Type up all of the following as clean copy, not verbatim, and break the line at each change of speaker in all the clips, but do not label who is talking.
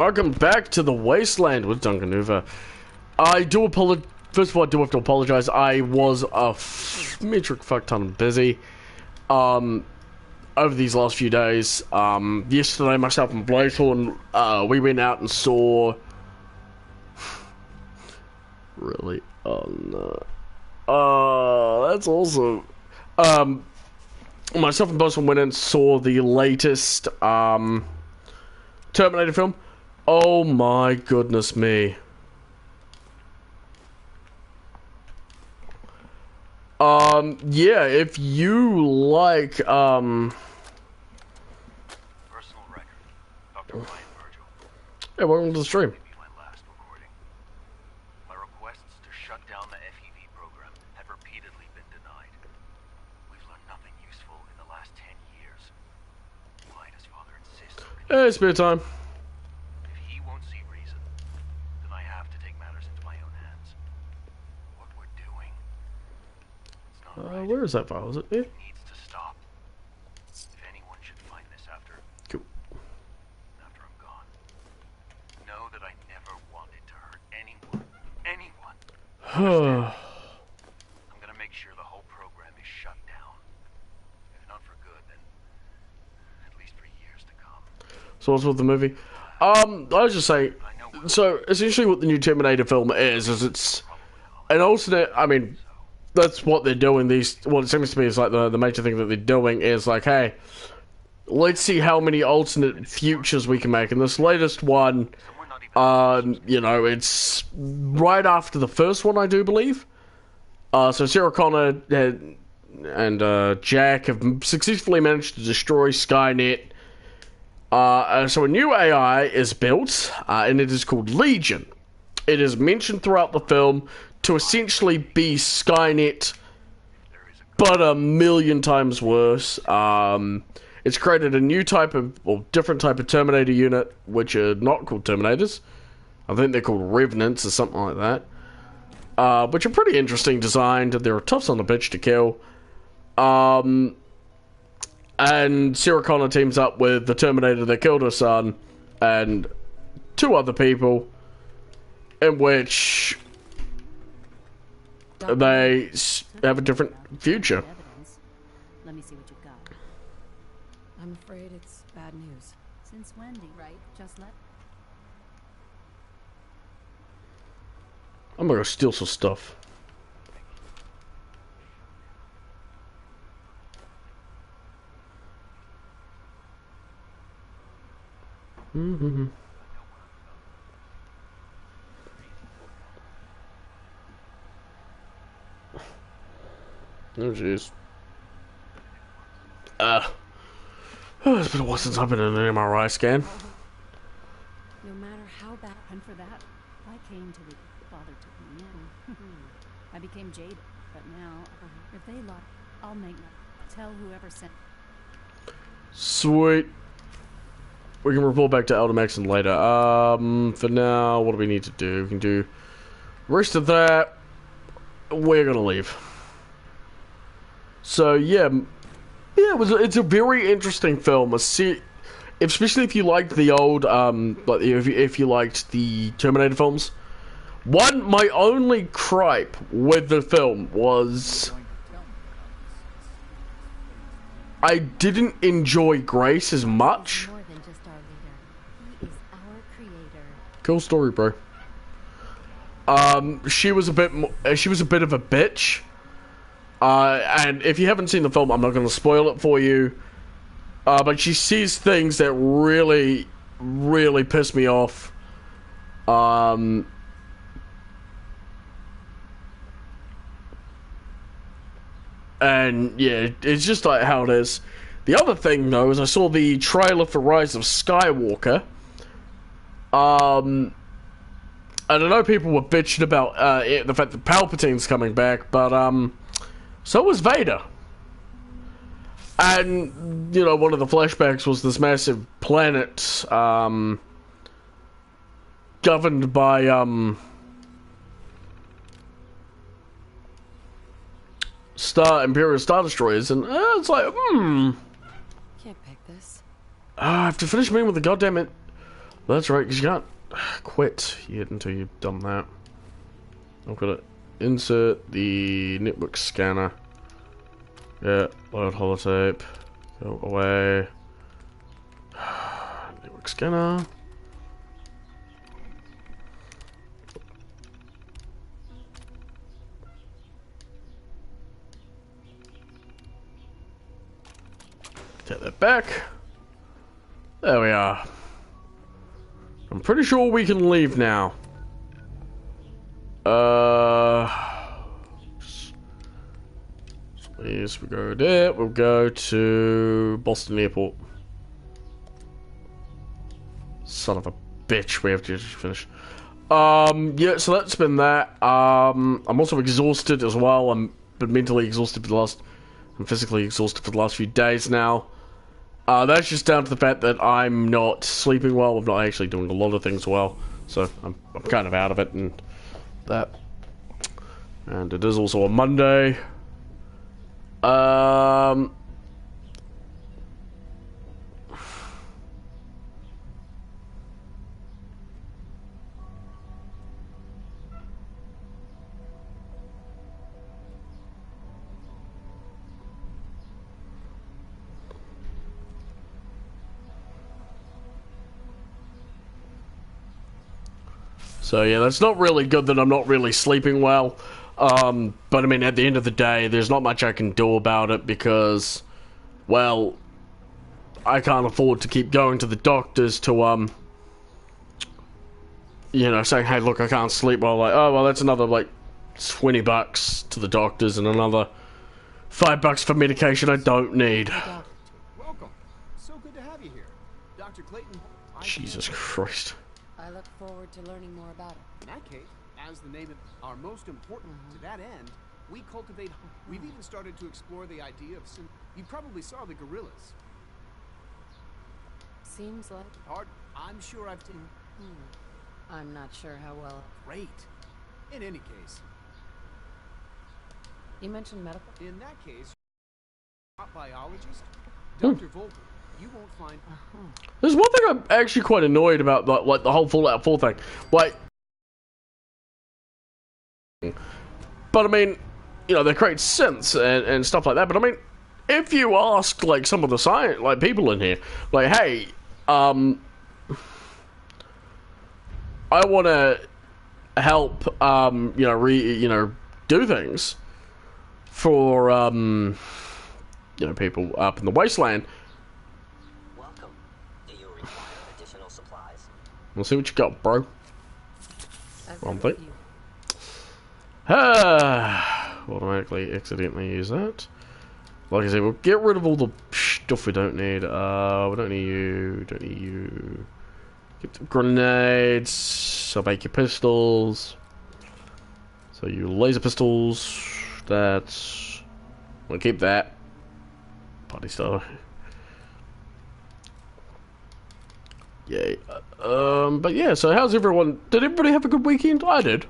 Welcome back to the Wasteland with Duncannuva. I do apologize. First of all, I do have to apologize. I was a metric fuck ton busy over these last few days. Yesterday, myself and Blazehorn, we went out and saw. Really? Oh no. That's awesome. Myself and Blazehorn went and saw the latest Terminator film. Oh my goodness me. Yeah, if you like,
Personal record. Dr. Ryan Virgil.
Yeah, welcome to the stream.
Maybe my last recording. My requests to shut down the FEV program have repeatedly been denied. We've learned nothing useful in the last 10 years. Why does Father insist on it?
Hey, spare time.
If he won't see reason, then I have to take matters into my own hands. What we're doing, it's not right.
Where is that file? Is it here?
It needs to stop. If anyone should find this after
Cool.
I'm gone, know that I never wanted to hurt anyone. I'm gonna make sure the whole program is shut down. If not for good, then at least for years to come.
So what's with the movie? I was just saying. So essentially, what the new Terminator film is it's an alternate. I mean, that's what they're doing. What it seems to be is like the major thing that they're doing is like, hey, let's see how many alternate futures we can make. And this latest one, you know, it's right after the first one, I do believe. So Sarah Connor and Jack have successfully managed to destroy Skynet. So a new AI is built, and it is called Legion. It is mentioned throughout the film to essentially be Skynet, but a million times worse. It's created a new type of, or different type of Terminator unit, which are not called Terminators. I think they're called Revenants or something like that. Which are pretty interesting designed. They're a tough son of a bitch to kill. And Sarah Connor teams up with the Terminator that killed her son and two other people, in which they have a different future.
Let me see what you've got.
I'm afraid it's bad news.
Since Wendy, right? Just let.
I'm gonna go steal some stuff. Oh jeez. It's been a while since I've been in an MRI scan.
No matter how bad, and for that, I came to the father took me in. I became jaded, but now, if they lock, I'll make them. Tell whoever sent.
Sweet. We can report back to Elder Maxon later. For now, what do we need to do? We can do rest of that. We're gonna leave. So yeah, it's a very interesting film. Especially if you liked the old, like if you liked the Terminator films. My only gripe with the film was I didn't enjoy Grace as much.
More than just our leader. He is our creator.
Cool story, bro. She was a bit of a bitch. And if you haven't seen the film, I'm not going to spoil it for you. But she says things that really, really piss me off. And yeah, it's just like how it is. The other thing, though, is I saw the trailer for Rise of Skywalker. And I know people were bitching about the fact that Palpatine's coming back, but so was Vader. And, you know, one of the flashbacks was this massive planet governed by Imperial Star Destroyers, and it's like,
Can't pick this.
I have to finish meeting with the goddamn That's right, because you can't quit yet until you've done that. I've got to insert the network scanner. Yeah, load holotape. Go away. Network scanner. Take that back. There we are. I'm pretty sure we can leave now. Yes, we go there. We'll go to Boston Airport. Son of a bitch, we have to finish. Yeah, so that's been that. I'm also exhausted as well. I'm been mentally exhausted for the last. I'm physically exhausted for the last few days now. That's just down to the fact that I'm not sleeping well. I'm not actually doing a lot of things well, so I'm kind of out of it and that. And it is also a Monday. So yeah, that's not really good that I'm not really sleeping well. But I mean, at the end of the day, there's not much I can do about it because, well, I can't afford to keep going to the doctors to, you know, saying, hey, look, I can't sleep well. Like, oh, well, that's another, like, $20 to the doctors and another $5 for medication I don't need.
Welcome. So good to have you here. Dr. Clayton.
Jesus Christ.
I look forward to learning more about it.
In that case, as the name are most important to that end, we cultivate. We've even started to explore the idea of you probably saw the gorillas.
Seems like
Hard. I'm sure I've taken.
I'm not sure how well.
Great. In any case.
You mentioned medical.
In that case, not biologist, Dr. Volker. You won't find.
There's one thing I'm actually quite annoyed about, like the whole Fallout 4 thing. Like, but I mean, you know, they create synths and stuff like that. But I mean, if you ask like some of the science, like people in here, like, hey, I want to help, you know, do things for, you know, people up in the wasteland.
Welcome. Do you require additional supplies?
We'll see what you got, bro. One thing.
You.
Automatically accidentally use that. Like I said, we'll get rid of all the stuff we don't need. We don't need you. Don't need you. Get the grenades. So make your pistols. So you laser pistols. That's. We'll keep that. Party starter. Yay. But yeah. So how's everyone? Did everybody have a good weekend? I did.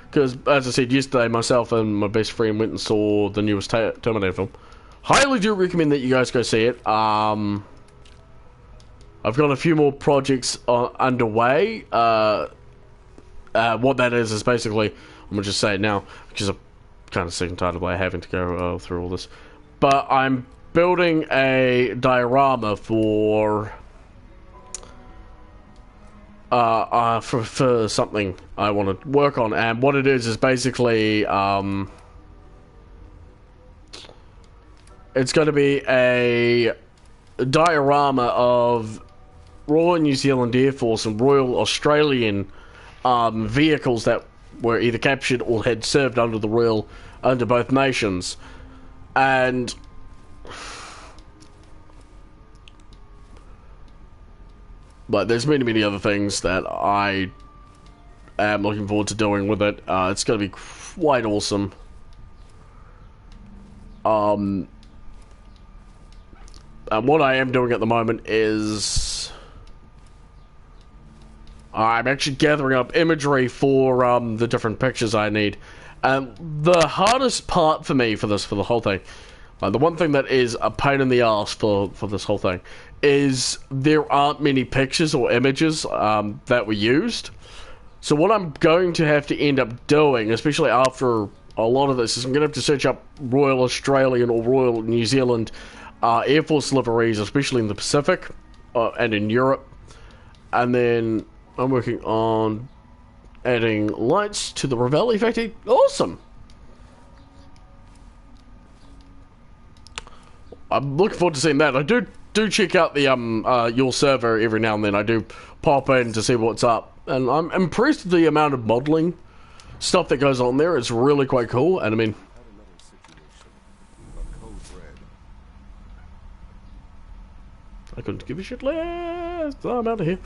Because, as I said yesterday, myself and my best friend went and saw the newest Terminator film. Highly do recommend that you guys go see it. I've got a few more projects underway. What that is basically, I'm going to just say it now, because I'm kind of sick and tired of having to go through all this. But I'm building a diorama for something I want to work on, and what it is basically, it's going to be a diorama of Royal New Zealand Air Force and Royal Australian vehicles that were either captured or had served under both nations, and but there's many other things that I am looking forward to doing with it. It's going to be quite awesome. And what I am doing at the moment is I'm actually gathering up imagery for the different pictures I need. The hardest part for me for the whole thing, the one thing that is a pain in the ass for this whole thing, is there aren't many pictures or images that were used. So what I'm going to have to end up doing, especially after a lot of this, is I'm going to have to search up Royal Australian or Royal New Zealand Air Force liveries, especially in the Pacific and in Europe. And then I'm working on adding lights to the Ravelli factory. Awesome! I'm looking forward to seeing that. I do check out the your server every now and then. I do pop in to see what's up, and I'm impressed with the amount of modeling stuff that goes on there. It's really quite cool, and I mean, I couldn't give a shit less. Oh, I'm out of here.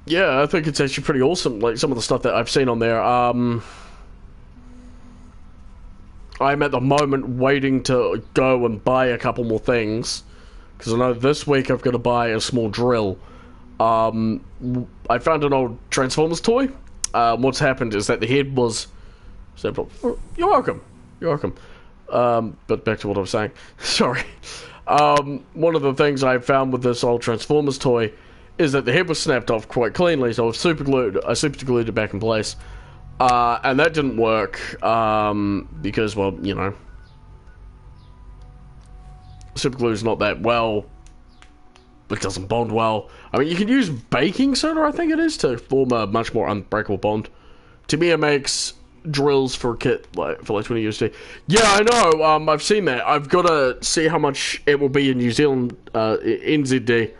Yeah, I think it's actually pretty awesome. Like some of the stuff that I've seen on there. I'm at the moment waiting to go and buy a couple more things, because I know this week I've got to buy a small drill. I found an old Transformers toy. What's happened is that the head was... You're welcome. You're welcome. But back to what I was saying. Sorry. One of the things I found with this old Transformers toy is that the head was snapped off quite cleanly, so I super glued it back in place. And that didn't work, because, well, you know, super glue's not that well, it doesn't bond well. I mean, you can use baking soda, I think it is, to form a much more unbreakable bond. Tamiya makes drills for a kit, for like 20 USD. Yeah, I know, I've seen that. I've got to see how much it will be in New Zealand, NZD.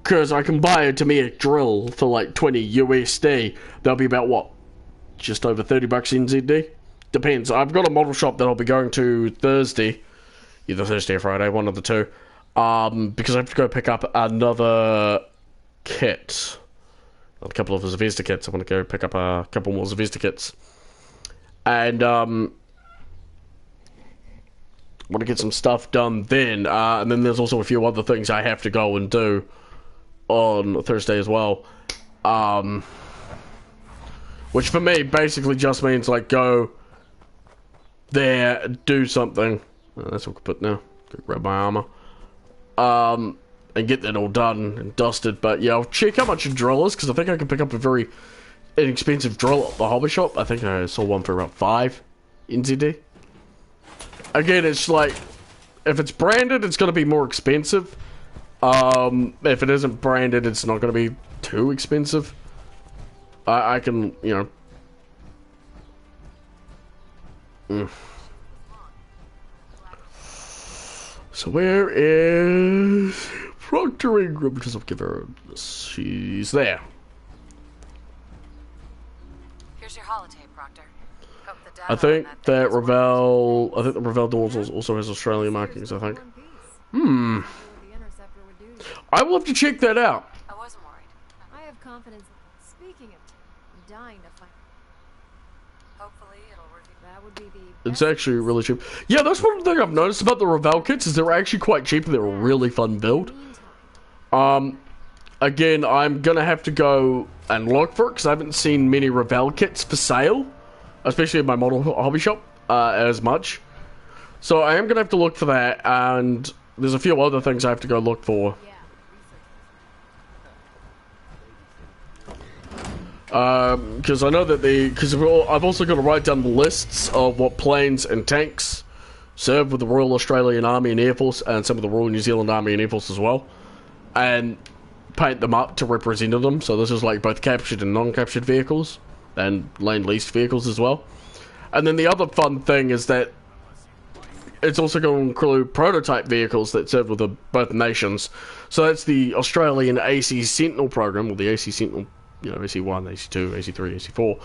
Because I can buy a Tamiya drill for like 20 USD. That'll be about, what? Just over 30 bucks NZD? Depends. I've got a model shop that I'll be going to Thursday. Either Thursday or Friday, one of the two. Because I have to go pick up another kit. A couple of Zvezda kits. I want to go pick up a couple more Zvezda kits. And, want to get some stuff done then. And then there's also a few other things I have to go and do on Thursday as well. Which for me basically just means like go there, do something. That's what I could put now. Go grab my armor. And get that all done and dusted. But yeah, I'll check how much a drill is, because I think I can pick up a very inexpensive drill at the hobby shop. I think I saw one for about 5 NZD. Again, it's like, if it's branded, it's going to be more expensive. If it isn't branded, it's not going to be too expensive. I can, you know. So where is Proctor Ingram? Because I'll give her this. She's there.
Here's your holotape, Proctor. Hope the data
I think
on
that
thing is
Ravel. I think the Ravel doors also has Australian markings. I think. I will have to check that out.
I wasn't worried.
I have confidence. Speaking of, I'm dying to find.
Hopefully it'll reveal.
That would be the.
It's actually really cheap. Yeah, that's one thing I've noticed about the Ravel kits, is they're actually quite cheap and they're a really fun build. Again, I'm gonna have to go and look for it, because I haven't seen many Ravel kits for sale, especially in my model hobby shop, as much. So I am gonna have to look for that, and there's a few other things I have to go look for. Because I know that I've also got to write down the lists of what planes and tanks serve with the Royal Australian Army and Air Force, and some of the Royal New Zealand Army and Air Force as well, and paint them up to represent them. So this is like both captured and non-captured vehicles, and land-leased vehicles as well. And then the other fun thing is that it's also going to include prototype vehicles that serve with both nations. So that's the Australian AC Sentinel program, or the AC Sentinel, you know, AC1, AC2, AC3,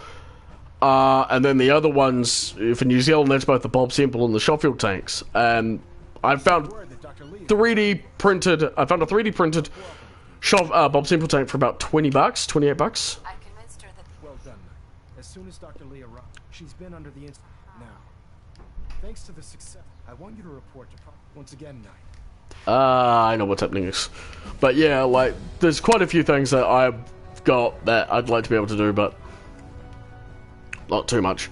AC4. And then the other ones, for New Zealand, that's both the Bob Semple and the Shotfield tanks. And I found 3D printed, I found a 3D printed Bob Semple tank for about 20 bucks, 28 bucks.
I convinced her that.
Well done. As soon as Dr. Lee arrived, she's been under the now. Thanks to the success, I want you to report to once again, Knight.
I know what's happening. But yeah, like, there's quite a few things that I've got that I'd like to be able to do, but not too much.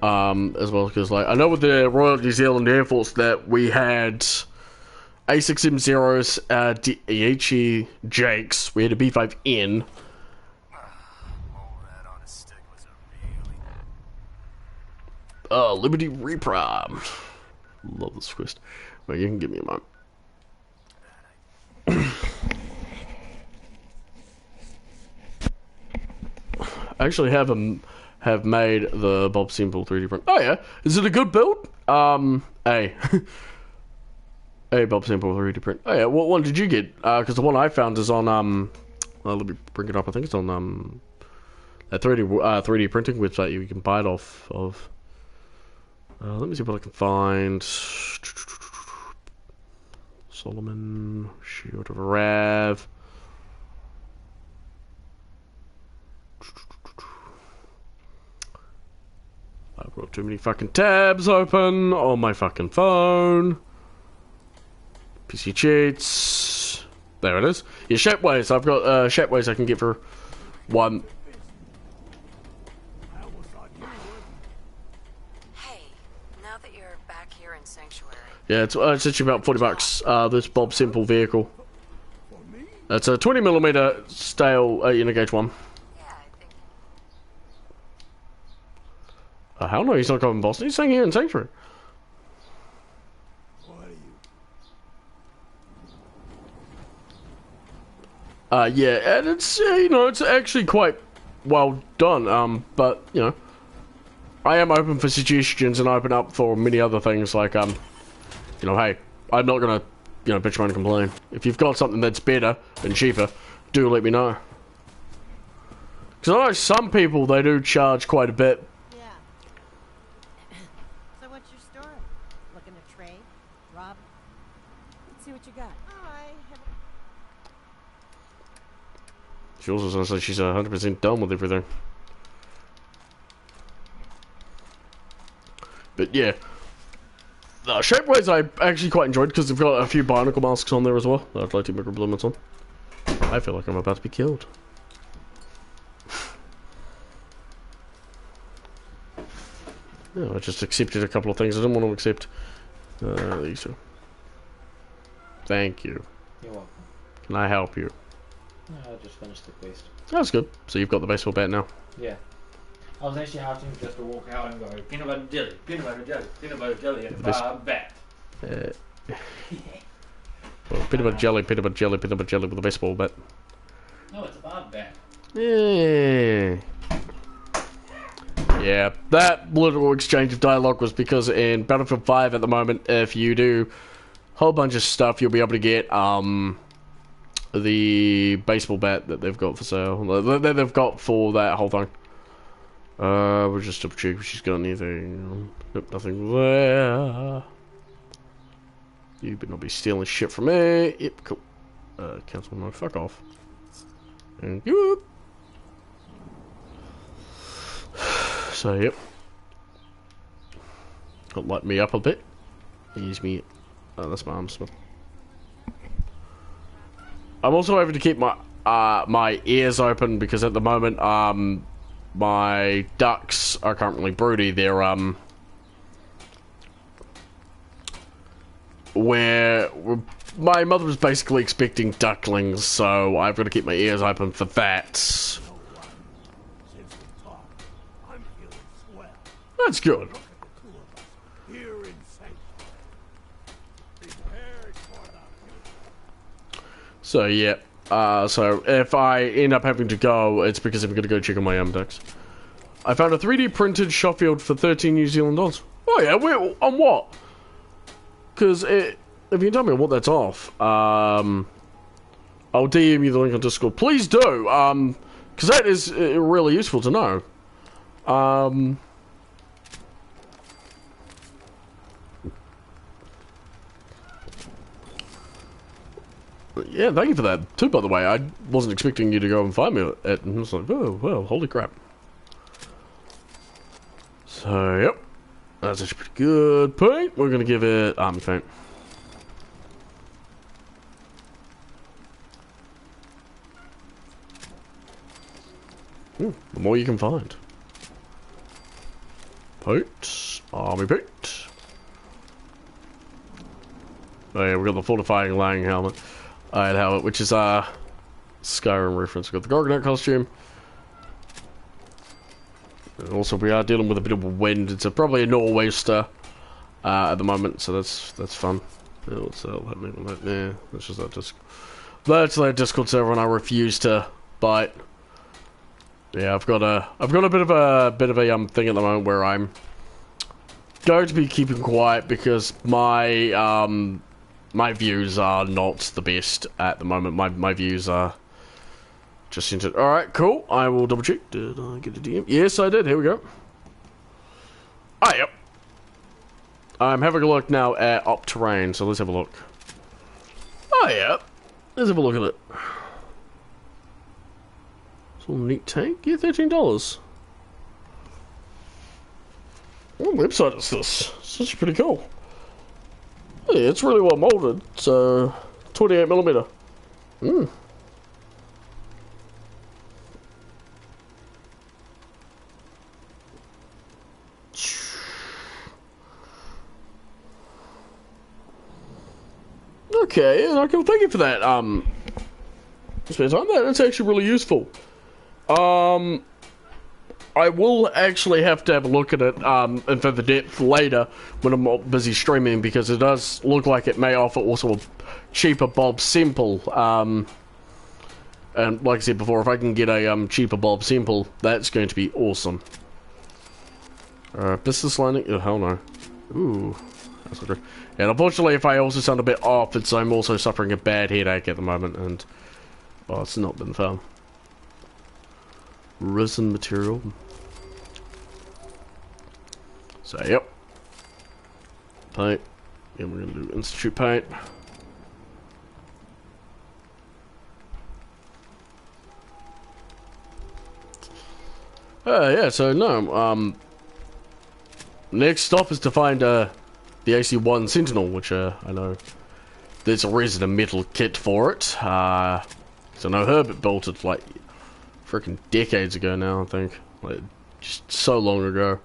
as well, because like I know with the Royal New Zealand Air Force that we had A6M0s, DHE Jakes, we had a B5N. Liberty Reprime. Love this quest. Well, you can give me a moment. I actually have made the Bob Simple 3D print. Oh yeah, is it a good build? A Bob Simple 3D print. Oh yeah, what one did you get? Because the one I found is on well, let me bring it up. I think it's on that 3D printing website you can buy it off of. Let me see what I can find. Solomon, Shield of Rav. I've got too many fucking tabs open on my fucking phone. PC cheats. There it is. Yeah, Shapeways. I've got Shapeways I can get for one.
Hey, now that you're back here in Sanctuary.
Yeah, it's actually about $40. This Bob Simple vehicle. It's a 20mm stale unigauge one. Hell no, he's not going in Boston. He's staying here in Sanctuary. Yeah, and it's you know, it's actually quite well done. But you know, I am open for suggestions and open up for many other things. Like you know, hey, I'm not gonna bitch around and complain. If you've got something that's better and cheaper, do let me know. Because I know some people they do charge quite a bit. She also sounds like she's 100% done with everything. But yeah, the Shapeways I actually quite enjoyed because they've got a few Bionicle masks on there as well that I'd like to make compliments on. I feel like I'm about to be killed. Yeah, I just accepted a couple of things I didn't want to accept. These two. Thank you.
You're welcome.
Can I help you?
No, I just finished the quest.
That's good. So you've got the baseball bat now?
Yeah. I was actually having just to walk out and go, peanut butter jelly, peanut butter jelly, peanut butter jelly, and bat.
Well, peanut butter jelly, peanut butter jelly, peanut butter jelly with a baseball bat.
No, it's a bar bat.
Yeah. Yeah, that little exchange of dialogue was because in Battlefield 5 at the moment, if you do a whole bunch of stuff, you'll be able to get the baseball bat that they've got for sale. That they've got for that whole thing. We'll just double check if she's got anything. Nope, nothing there. You better not be stealing shit from me. Yep, cool. Cancel mode, fuck off. And you. So, yep. Got light me up a bit. Use me. Oh, that's my arm smell. I'm also able to keep my my ears open because at the moment my ducks are currently broody. They're where my mother was basically expecting ducklings, so I've got to keep my ears open for that. That's good. So yeah, so if I end up having to go, it's because I'm going to go check on my ducks. I found a 3D printed shot field for 13 New Zealand dollars. Oh yeah, wait, on what? Because if you can tell me what that's off, I'll DM you the link on Discord. Please do, because that is really useful to know. Yeah, thank you for that too, by the way. I wasn't expecting you to go and find me it, and I was like, oh, well, holy crap. So, yep. That's actually pretty good paint. We're going to give it army paint. The more you can find. Boot. Army boot. Oh yeah, we got the fortifying lying helmet. Helmet, which is Skyrim reference. We got the Gorgonaut costume. And also, we are dealing with a bit of wind. It's probably a nor'wester at the moment, so that's fun. Yeah, what's that? Yeah, that's just that disc. That's that Discord server, and I refuse to bite. Yeah, I've got a bit of a thing at the moment where I'm going to be keeping quiet because my my views are not the best at the moment. My views are just into. All right, cool. I will double check. Did I get a DM? Yes, I did. Here we go. Ah, yep. I'm having a look now at Op Terrain, so let's have a look. Oh yeah, let's have a look at it. It's a little neat tank. Yeah, $13. What website is this? It's actually pretty cool. Yeah, it's really well molded. So, 28mm. Hmm. Okay, and I can thank you for that. Spend time there. That's actually really useful. I will actually have to have a look at it in further depth later when I'm not busy streaming, because it does look like it may offer also a cheaper Bob Simple. And like I said before, if I can get a cheaper Bob Simple, that's going to be awesome. Business lining? Oh, hell no. Ooh, that's not good. And unfortunately, if I also sound a bit off, it's I'm also suffering a bad headache at the moment, and oh, it's not been fun. Resin material. So, yep. Paint. And we're going to do Institute paint. Yeah, so no, next stop is to find, the AC-1 Sentinel, which, I know there's a resin and metal kit for it. So I know Herbert built it, like, freaking decades ago now, I think. Like, just so long ago.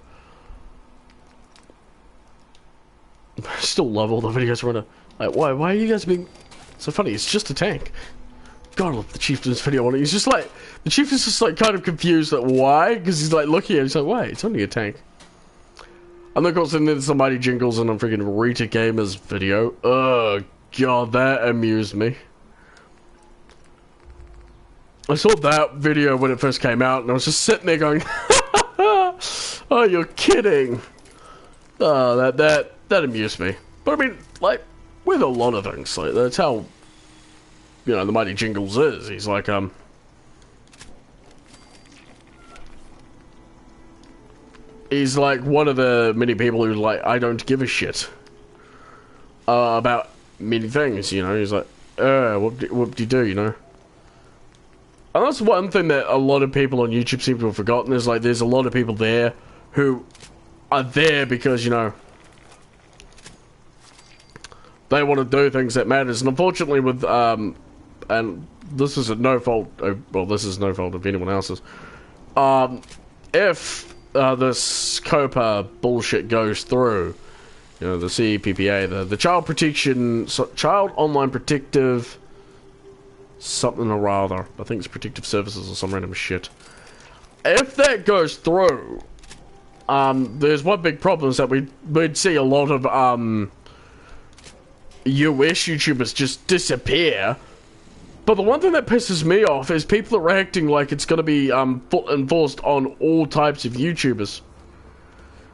I still love all the videos where like, why are you guys being so funny? It's just a tank. God, I love the Chieftain's video on it. He's just like, the Chieftain's just like kind of confused at why, because he's like looking at it, he's like, wait, it's only a tank. And then of course, then there's the Mighty Jingles and a freaking Rita Gamer's video. Oh god, that amused me. I saw that video when it first came out, and I was just sitting there going, oh, you're kidding. Oh, that amused me. But I mean, like, with a lot of things, like, that's how, you know, the Mighty Jingles is. He's like, he's like one of the many people who, like, I don't give a shit about many things, you know. He's like, what do you do, you know? And that's one thing that a lot of people on YouTube seem to have forgotten, is like, there's a lot of people there who are there because, you know, they want to do things that matters. And unfortunately with, and this is no fault, well, this is no fault of anyone else's, if this COPA bullshit goes through, you know, the CEPPA, the Child Online Protective something or other, I think it's Protective Services or some random shit. If that goes through, there's one big problem, is that we'd see a lot of US YouTubers just disappear. But the one thing that pisses me off is people are acting like it's going to be enforced on all types of YouTubers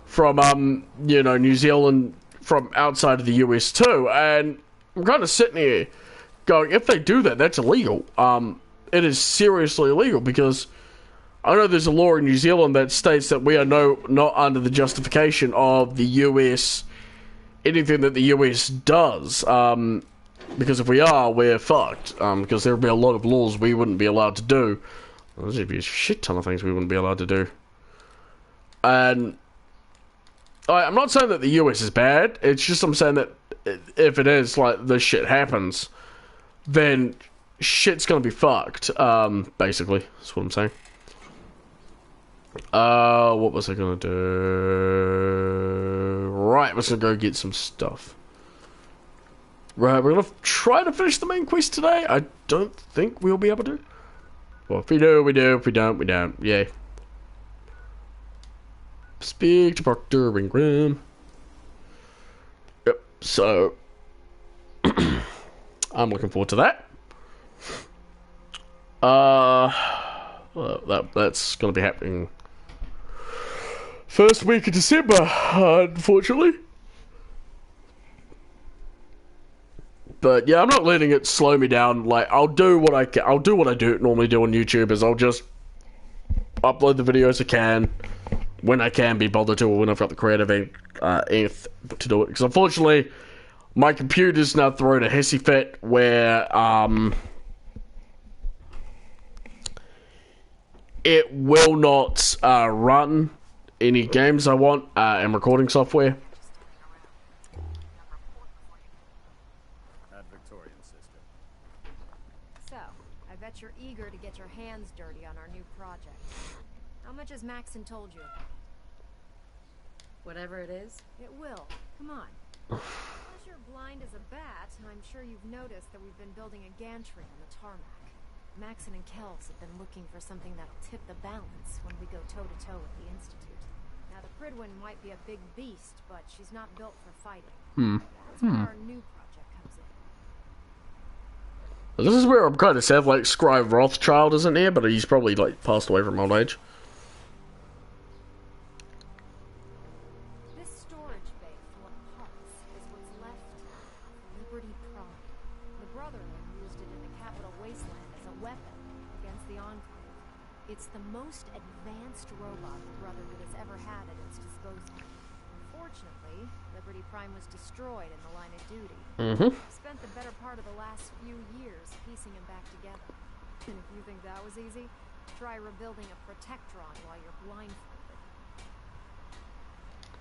from you know, New Zealand, from outside of the US too. And I'm kind of sitting here going, if they do that, that's illegal. It is seriously illegal, because I know there's a law in New Zealand that states that we are not under the justification of the US, anything that the US does, because if we are, we're fucked, because there would be a lot of laws we wouldn't be allowed to do. Well, there'd be a shit ton of things we wouldn't be allowed to do. And I'm not saying that the US is bad, it's just I'm saying that if it is, like, this shit happens, then shit's gonna be fucked, basically. That's what I'm saying. What was I gonna do? Right, we're gonna go get some stuff. Right, we're gonna try to finish the main quest today. I don't think we'll be able to. Well, if we do, we do. If we don't, we don't. Yay. Speak to Proctor Ingram. Yep, so I'm looking forward to that. Well, that's gonna be happening first week of December, unfortunately. But yeah, I'm not letting it slow me down. Like, I'll do what I can. I'll do what I normally do on YouTube. Is I'll just upload the videos I can when I can be bothered to, or when I've got the creative eth to do it. Because unfortunately, my computer's now thrown a hissy fit where it will not run any games I want and recording software.
You're eager to get your hands dirty on our new project. How much has Maxon told you?
Whatever it is.
It will. Come on. Unless you're blind as a bat, I'm sure you've noticed that we've been building a gantry on the tarmac. Maxon and Kells have been looking for something that'll tip the balance when we go toe-to-toe with the Institute. Now, the Pridwin might be a big beast, but she's not built for fighting. That's where our new project comes in.
This is where I'm kind of sad, like, Scribe Rothschild isn't here, but he's probably, like, passed away from old age.
This storage bay full of parts is what's left of Liberty Prime. The Brotherhood used it in the Capital Wasteland as a weapon against the Enclave. It's the most advanced robot the Brotherhood has ever had at its disposal. Unfortunately, Liberty Prime was destroyed in the line of duty. Spent the better part of the last few years piecing him back together. And if you think that was easy, try rebuilding a Protectron while you're blindfolded.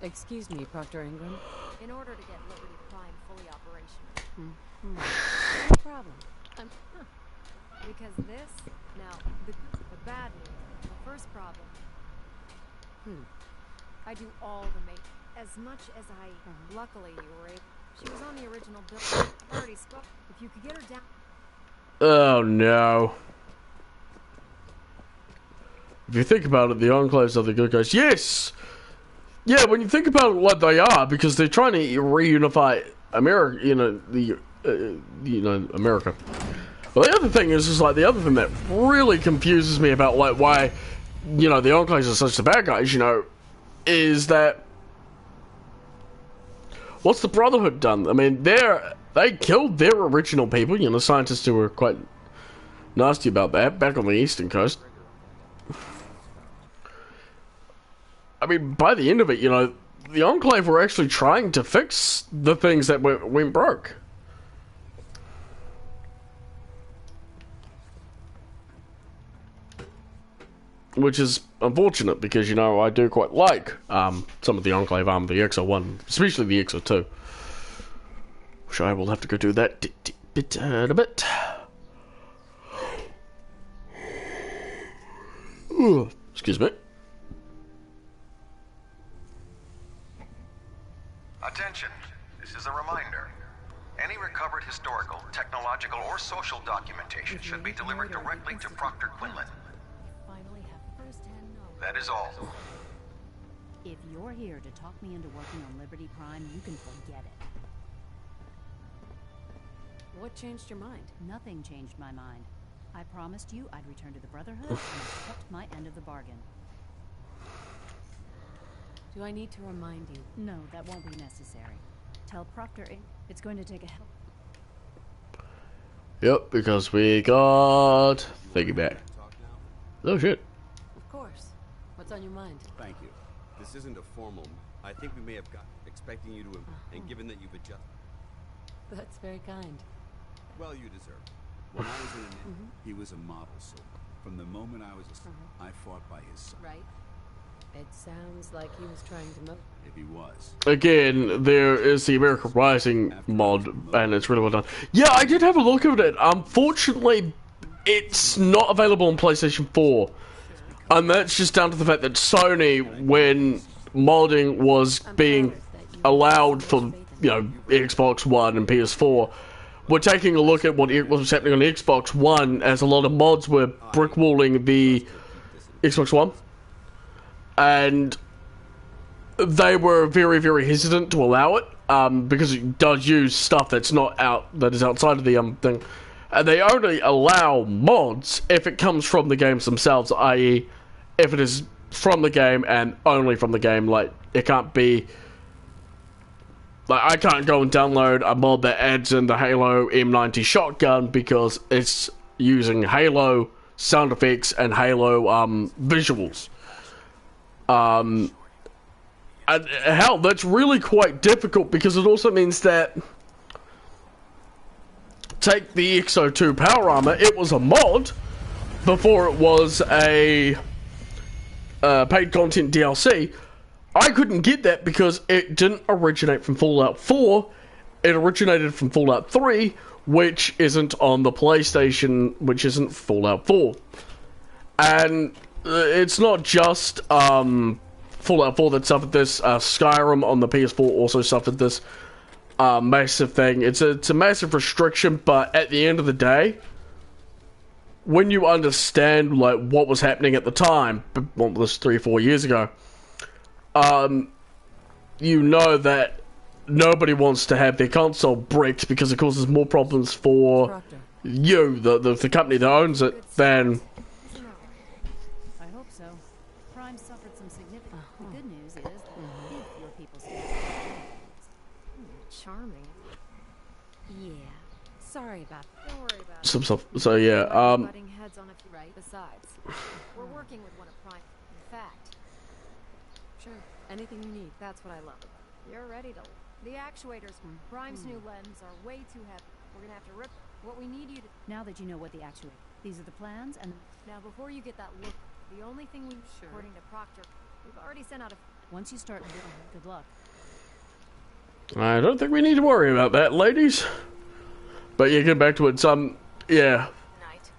Excuse me, Proctor Ingram.
In order to get Liberty Prime fully operational.
No problem.
Because this, now, the bad news, the first problem. I do all the maintenance. As much as luckily you were able. She was on the original build. I already spoke. If you could get her down.
Oh no. If you think about it, the Enclaves are the good guys. Yes! Yeah, when you think about it like they are, because they're trying to reunify America, America. Well, the other thing is like, the other thing that really confuses me about, like, why, the Enclaves are such the bad guys, is that what's the Brotherhood done? I mean, they killed their original people, scientists who were quite nasty about that, back on the eastern coast. I mean, by the end of it, the Enclave were actually trying to fix the things that went broke. Which is unfortunate, because, I do quite like some of the Enclave armor, the XO1, especially the XO2. Which I will have to go do that in a bit. Ooh, excuse me.
Attention, this is a reminder. Any recovered historical, technological, or social documentation should be delivered directly to Proctor Quinlan. That is all.
If you're here to talk me into working on Liberty Prime, you can forget it.
What changed your mind?
Nothing changed my mind. I promised you I'd return to the Brotherhood, and I kept my end of the bargain.
Do I need to remind you?
No, that won't be necessary. Tell Proctor it's going to take a help.
Yep, because we got thinking back. Oh shit.
Of course. What's on your mind?
Thank you. This isn't a formal. I think we may have got expecting you to, and given that you've adjusted.
That's very kind.
Well, you deserve it. When I was in an he was a model soldier. From the moment I was I fought by his side.
Right. It sounds like he was trying to mow.
If he was.
Again, there is the American Rising mod, and it's really well done. Yeah, I did have a look at it. Unfortunately, it's not available on PlayStation 4. And that's just down to the fact that Sony, when modding was being allowed for, you know, Xbox One and PS4, were taking a look at what was happening on Xbox One, as a lot of mods were brickwalling the Xbox One. And they were very, very hesitant to allow it, because it does use stuff that is outside of the thing. And they only allow mods if it comes from the games themselves, i.e., if it is from the game and only from the game. Like, it can't be... Like, I can't go and download a mod that adds in the Halo M90 shotgun because it's using Halo sound effects and Halo visuals. And hell, that's really quite difficult, because it also means that... Take the XO2 power armor, it was a mod before it was a paid content DLC. I couldn't get that because it didn't originate from Fallout 4. It originated from Fallout 3, which isn't on the PlayStation, which isn't Fallout 4. And it's not just Fallout 4 that suffered this. Skyrim on the PS4 also suffered this massive thing. It's a massive restriction, but at the end of the day, when you understand like what was happening at the time, well, this 3 or 4 years ago, you know that nobody wants to have their console bricked because it causes more problems for you, the company that owns it, than...
I hope so. Prime suffered some significant... The good news is that fewer people
charming. Yeah. Sorry about that. Don't worry about it.
Some stuff. So yeah,
Butting heads on a few, right? Besides, we're working with one of Prime. In fact, sure, anything you need. That's what I love. You're ready to. The actuators from Prime's new lens are way too heavy. We're gonna have to rip. What we need you to.
Now that you know what the actuator, these are the plans, and
now before you get that look, the only thing we, according to Proctor, we've already sent out a.
Once you start, good luck.
I don't think we need to worry about that, ladies. But yeah, get back to it. Yeah.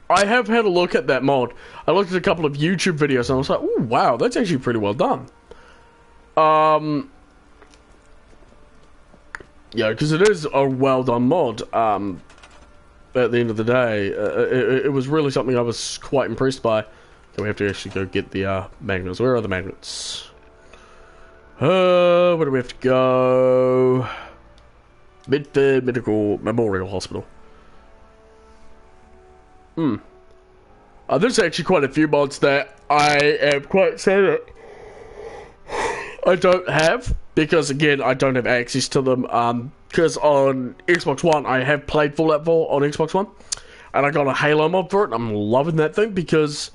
I have had a look at that mod. I looked at a couple of YouTube videos and I was like, oh wow, that's actually pretty well done. Yeah, because it is a well done mod. At the end of the day, it was really something I was quite impressed by. So we have to actually go get the magnets. Where are the magnets? Where do we have to go? Midford Medical Memorial Hospital. There's actually quite a few mods that I am quite sad that I don't have, because again, I don't have access to them. Because on Xbox One, I have played Fallout 4 on Xbox One, and I got a Halo mod for it, and I'm loving that thing, because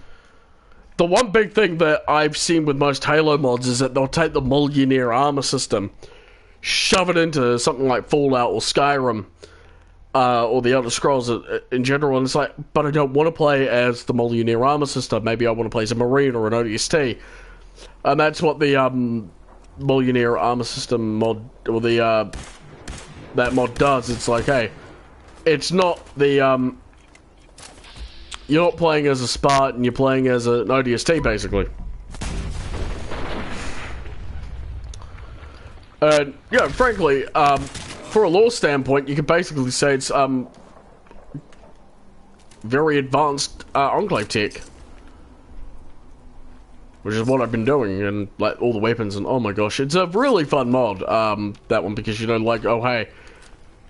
the one big thing that I've seen with most Halo mods is that they'll take the Millionaire armor system, shove it into something like Fallout or Skyrim, or the Elder Scrolls in general, and it's like, but I don't want to play as the Millionaire armor system. Maybe I want to play as a Marine or an ODST. And that's what the Millionaire armor system mod, or the that mod does. It's like, hey, it's not the you're not playing as a Spartan, you're playing as an ODST, basically. And, yeah, frankly, for a lore standpoint, you could basically say it's, very advanced, Enclave tech. Which is what I've been doing, and, like, all the weapons, and, oh my gosh, it's a really fun mod, that one, because, you know, like, oh, hey,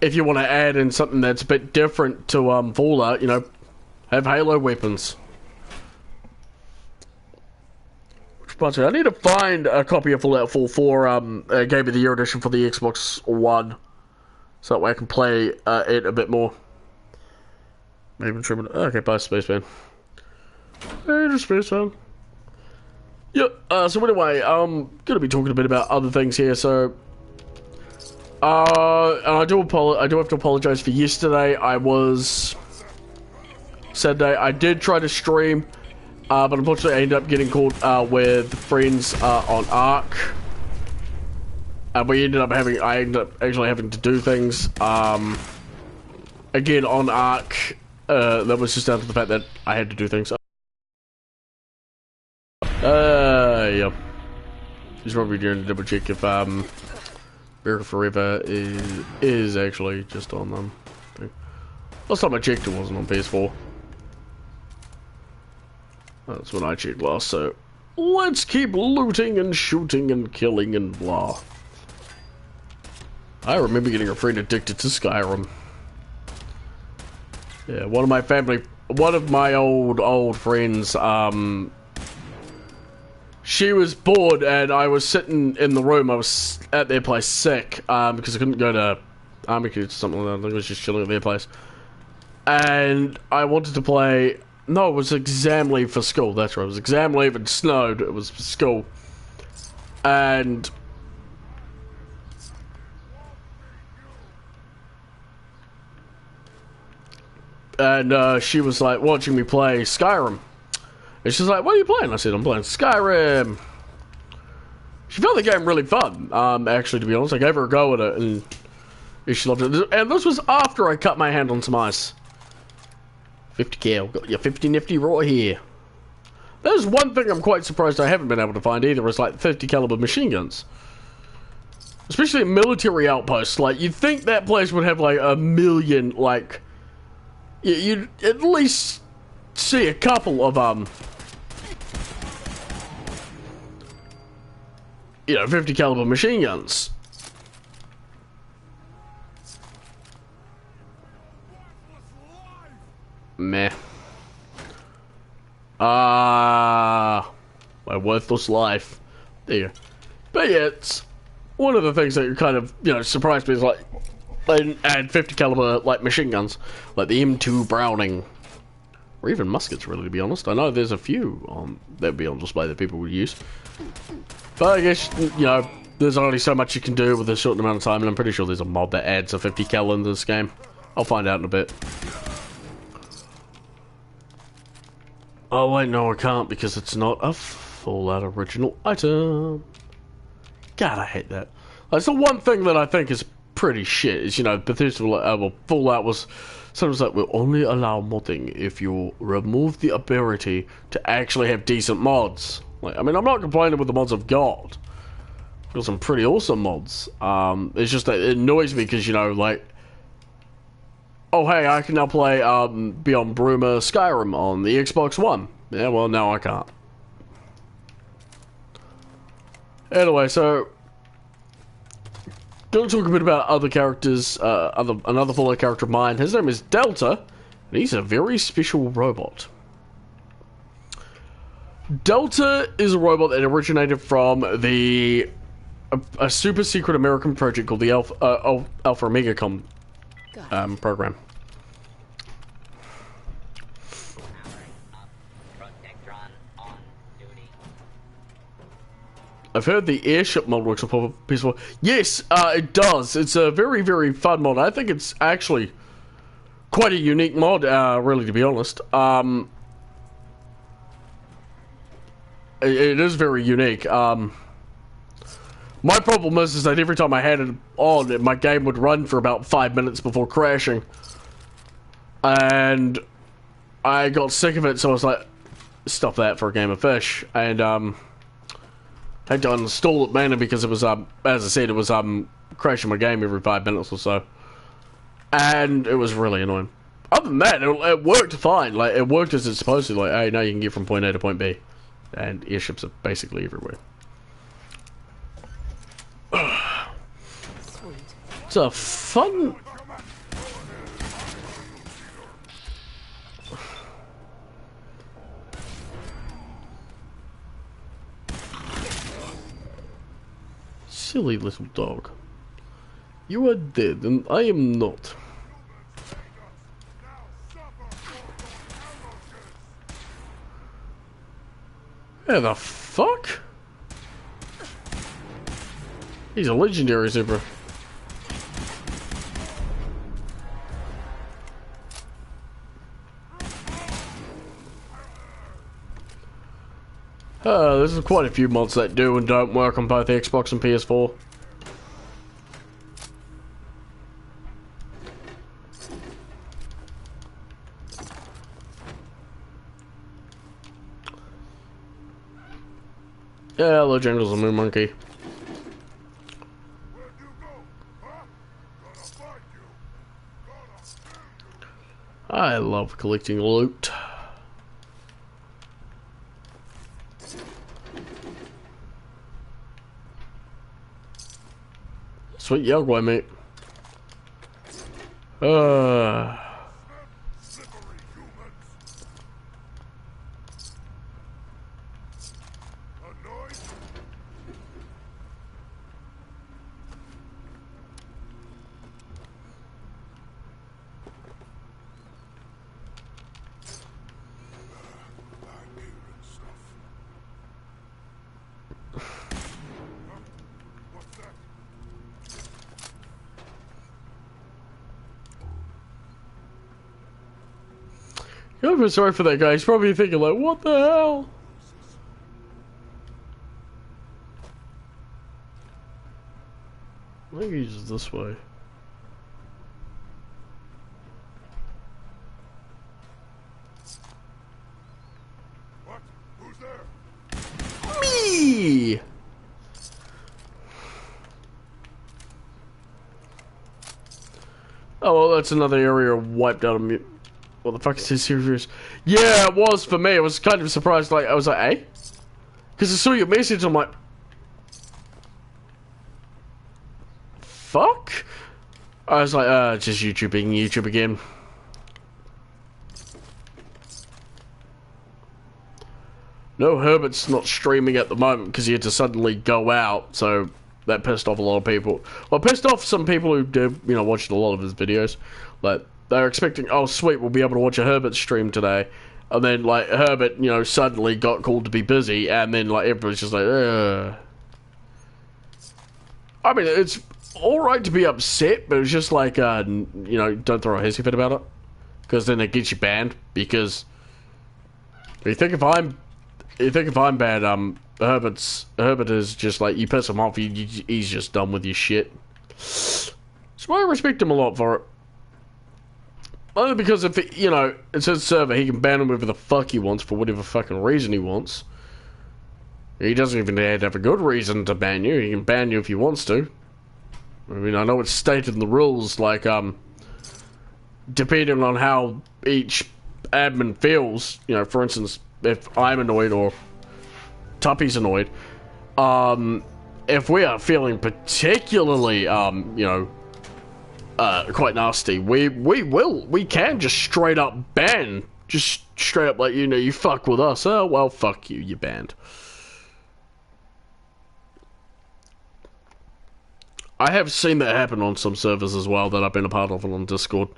if you want to add in something that's a bit different to, Fallout, you know, have Halo weapons. Which I need to find a copy of Fallout 4 for Game of the Year edition for the Xbox One, so that way I can play it a bit more. Maybe trim it. Okay, bye, Spaceman. Hey, Spaceman. Yep. So anyway, I'm gonna be talking a bit about other things here. So, and I do have to apologize for yesterday. Saturday, I did try to stream, but unfortunately I ended up getting caught with friends on Ark. And I ended up actually having to do things, again on Ark. That was just down to the fact that I had to do things. He's probably doing a double check if Miracle Forever is actually just on them. Last time I checked, it wasn't on PS4. That's when I checked last. So let's keep looting and shooting and killing and blah. I remember getting a friend addicted to Skyrim. Yeah, one of my old friends, she was bored and I was sitting in the room. I was at their place sick, because I couldn't go to Army Cruise or something like that. I think I was just chilling at their place. And I wanted to play, no, it was exam leave for school, that's right. It was exam leave and snowed, it was for school. And she was like watching me play Skyrim. And she's like, what are you playing? I said, I'm playing Skyrim. She found the game really fun, actually, to be honest. I gave her a go at it, and she loved it. And this was after I cut my hand on some ice. 50 cal, got your 50 nifty right here. There's one thing I'm quite surprised I haven't been able to find either, is like 50 caliber machine guns. Especially a military outpost. Like, you'd think that place would have like a million, like... You'd at least see a couple of, 50 caliber machine guns. Meh. My worthless life. There you go. But yeah, it's one of the things that kind of, surprised me is like, they didn't add 50 caliber, like, machine guns, like the M2 Browning, or even muskets, really, to be honest. I know there's a few that would be on display that people would use. But I guess, there's only so much you can do with a short amount of time, and I'm pretty sure there's a mod that adds a 50 cal into this game. I'll find out in a bit. Oh wait, no I can't, because it's not a Fallout original item. God, I hate that. That's the one thing that I think is pretty shit, is, Bethesda, Fallout was sometimes like, we'll only allow modding if you remove the ability to actually have decent mods. Like, I mean, I'm not complaining with the mods I've got. I've got some pretty awesome mods. It's just that it annoys me because, like, oh hey, I can now play Beyond Bruma Skyrim on the Xbox One. Yeah, well, now I can't. Anyway, so going to talk a bit about other characters. Another Fallout character of mine. His name is Delta, and he's a very special robot. Delta is a robot that originated from a super secret American project called the Alpha Omega program. I've heard the airship mod works on PS4. Yes, it does. It's a very, very fun mod. I think it's actually quite a unique mod, really, to be honest. It is very unique. My problem is that every time I had it on, my game would run for about 5 minutes before crashing. And I got sick of it, so I was like, stop that for a game of fish. And, had to uninstall it mainly because it was, as I said, it was, crashing my game every 5 minutes or so. And it was really annoying. Other than that, it worked fine. Like, it worked as it's supposed to. Like, hey, now you can get from point A to point B. And airships are basically everywhere.
Sweet.
It's a fun... Silly little dog. You are dead, and I am not. Where the fuck? He's a legendary zebra. There's quite a few mods that do and don't work on both Xbox and PS4. Yeah, hello, Jungle's a moon monkey. I love collecting loot. Sweet Yogway, mate. I feel sorry for that guy. He's probably thinking like, what the hell? I think he's this way.
What? Who's there?
Me! Oh, well, that's another area wiped out of me. What the fuck is this serious? Yeah, it was for me. I was kind of surprised. Like, I was like, hey? Because I saw your message. I'm like, fuck? I was like, just YouTube again. No, Herbert's not streaming at the moment because he had to suddenly go out, so that pissed off a lot of people. Well, pissed off some people who did, you know, watched a lot of his videos. Like, they're expecting, oh sweet, we'll be able to watch a Herbert stream today. And then, like, Herbert, you know, suddenly got called to be busy, and then, like, everybody's just like, ugh. I mean, it's alright to be upset, but it's just like, you know, don't throw a hissy fit about it. Because then it gets you banned, because you think if I'm bad, Herbert is just like, you piss him off, he's just done with your shit. So I respect him a lot for it. Only because if it, you know, it's his server, he can ban him whatever the fuck he wants for whatever fucking reason he wants. He doesn't even have a good reason to ban you. He can ban you if he wants to. I mean, I know it's stated in the rules, like, depending on how each admin feels, you know, for instance, if I'm annoyed or Tuppy's annoyed, if we are feeling particularly, you know, quite nasty, we can just straight up ban, just straight up like, you know, you fuck with us, oh well, fuck you, you're banned. I have seen that happen on some servers as well that I've been a part of on Discord.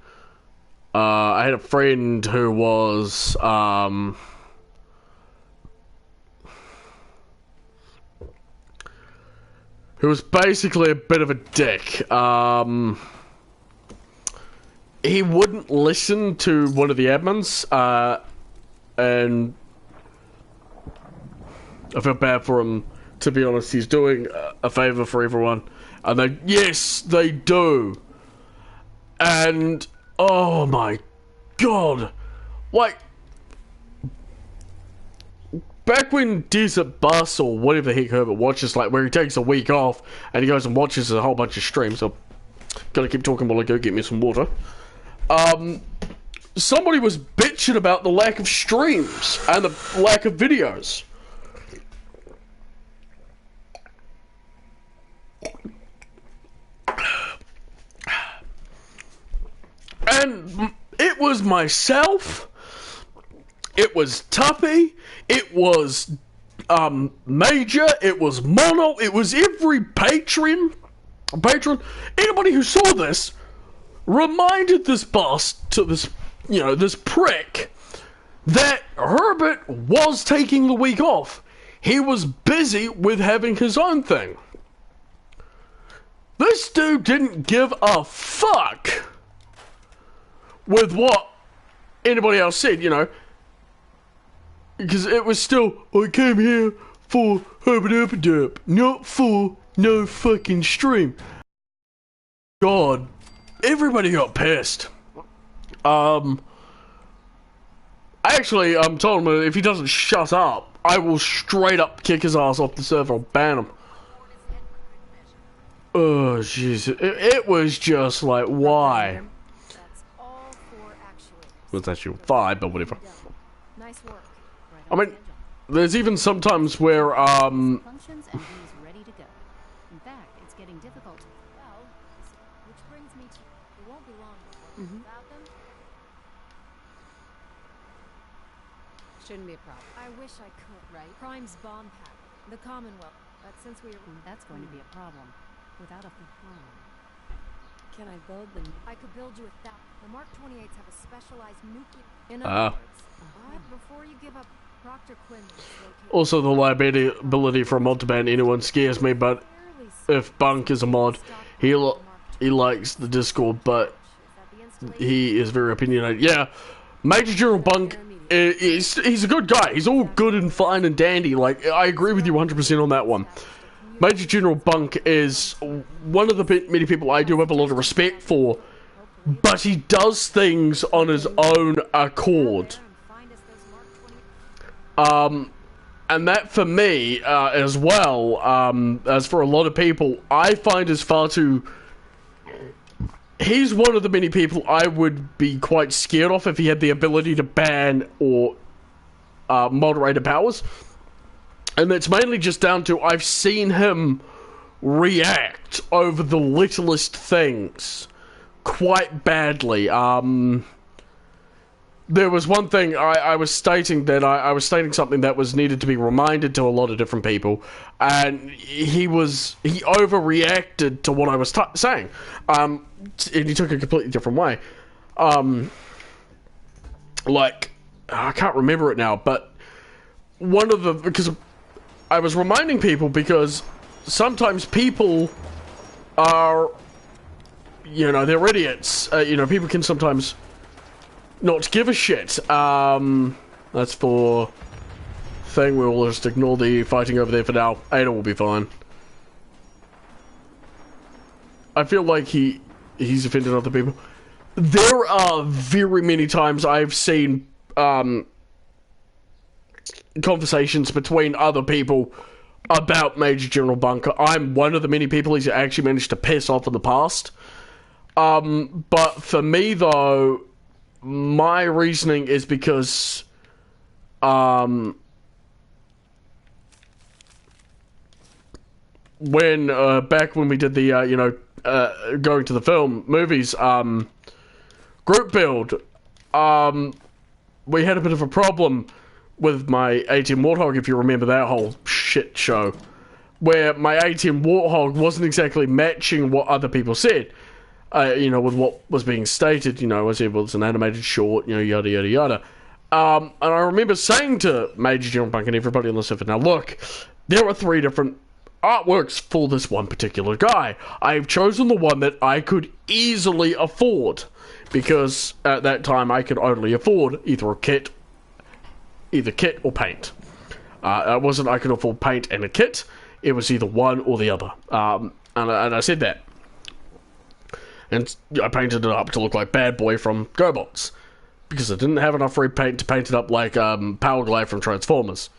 I had a friend who was, basically a bit of a dick. He wouldn't listen to one of the admins, and I feel bad for him, to be honest. He's doing a favor for everyone, and yes, they do. And, oh my god, like, back when Desert Bus or whatever the heck Herbert watches, like, where he takes a week off and he goes and watches a whole bunch of streams. I'm gonna keep talking while I go get me some water. Somebody was bitching about the lack of streams and the lack of videos. And it was myself, it was Tuppy, it was Major, it was Mono, it was every patron, anybody who saw this reminded this boss, to this, you know, this prick, that Herbert was taking the week off. He was busy with having his own thing. This dude didn't give a fuck with what anybody else said, you know, because it was still, I came here for Herbert Herberderp, not for no fucking stream. God, everybody got pissed. I actually told him if he doesn't shut up, I will straight up kick his ass off the server. I'll ban him. Oh, jeez. It was just like, why? Well, it's actually 5, but whatever.
Nice work.
I mean, there's even sometimes where,
functions and he's ready to go. In fact, it's getting difficult.
Well, which brings me to it won't be long before without them.
Shouldn't be a problem.
I wish I could, right? Crime's bomb pack. The Commonwealth. But since we
That's going to be a problem. Without a
Can I build them? I could build you a The Mark 28s have a specialized nuclear. In other words, before you give up Proctor Quinn.
Also, the liability for a mod to ban anyone scares me, but if Bunk is a mod, he likes the Discord, but he is very opinionated. Yeah, Major General Bunk, he's a good guy. He's all good and fine and dandy. Like, I agree with you 100% on that one. Major General Bunk is one of the many people I do have a lot of respect for, but he does things on his own accord. And that for me, as well, as for a lot of people, I find is far too... He's one of the many people I would be quite scared of if he had the ability to ban or moderator powers. And that's mainly just down to I've seen him react over the littlest things quite badly. There was one thing I was stating that I was stating something that was needed to be reminded to a lot of different people, and he overreacted to what I was saying, and he took a completely different way. Like, I can't remember it now, but because I was reminding people, because sometimes people are, they're idiots. People can sometimes not give a shit. That's for thing. We'll just ignore the fighting over there for now. Ada will be fine. I feel like he's offended other people. There are very many times I've seen conversations between other people about Major General Bunker. I'm one of the many people he's actually managed to piss off in the past. But for me, though, my reasoning is because back when we did the going to the movies group build, we had a bit of a problem with my ATM Warthog, if you remember that whole shit show, where my ATM Warthog wasn't exactly matching what other people said, with what was being stated. I said, well, it's an animated short, yada, yada, yada. And I remember saying to Major General Bunk and everybody on the server, now look, there are 3 different artworks for this one particular guy. I've chosen the one that I could easily afford, because at that time I could only afford either kit or paint. It wasn't I could afford paint and a kit. It was either one or the other. And I said that. And I painted it up to look like Bad Boy from GoBots, because I didn't have enough red paint to paint it up like Power Glide from Transformers.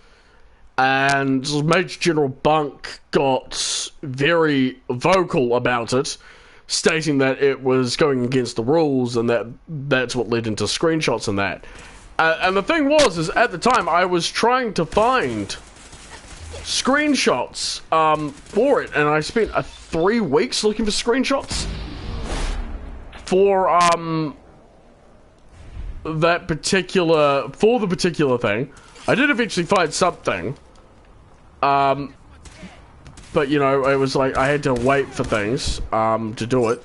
And Major General Bunk got very vocal about it, stating that it was going against the rules, and that's what led into screenshots and that. And the thing is at the time I was trying to find screenshots for it, and I spent 3 weeks looking for screenshots for the particular thing. I did eventually find something, but it was like I had to wait for things to do it.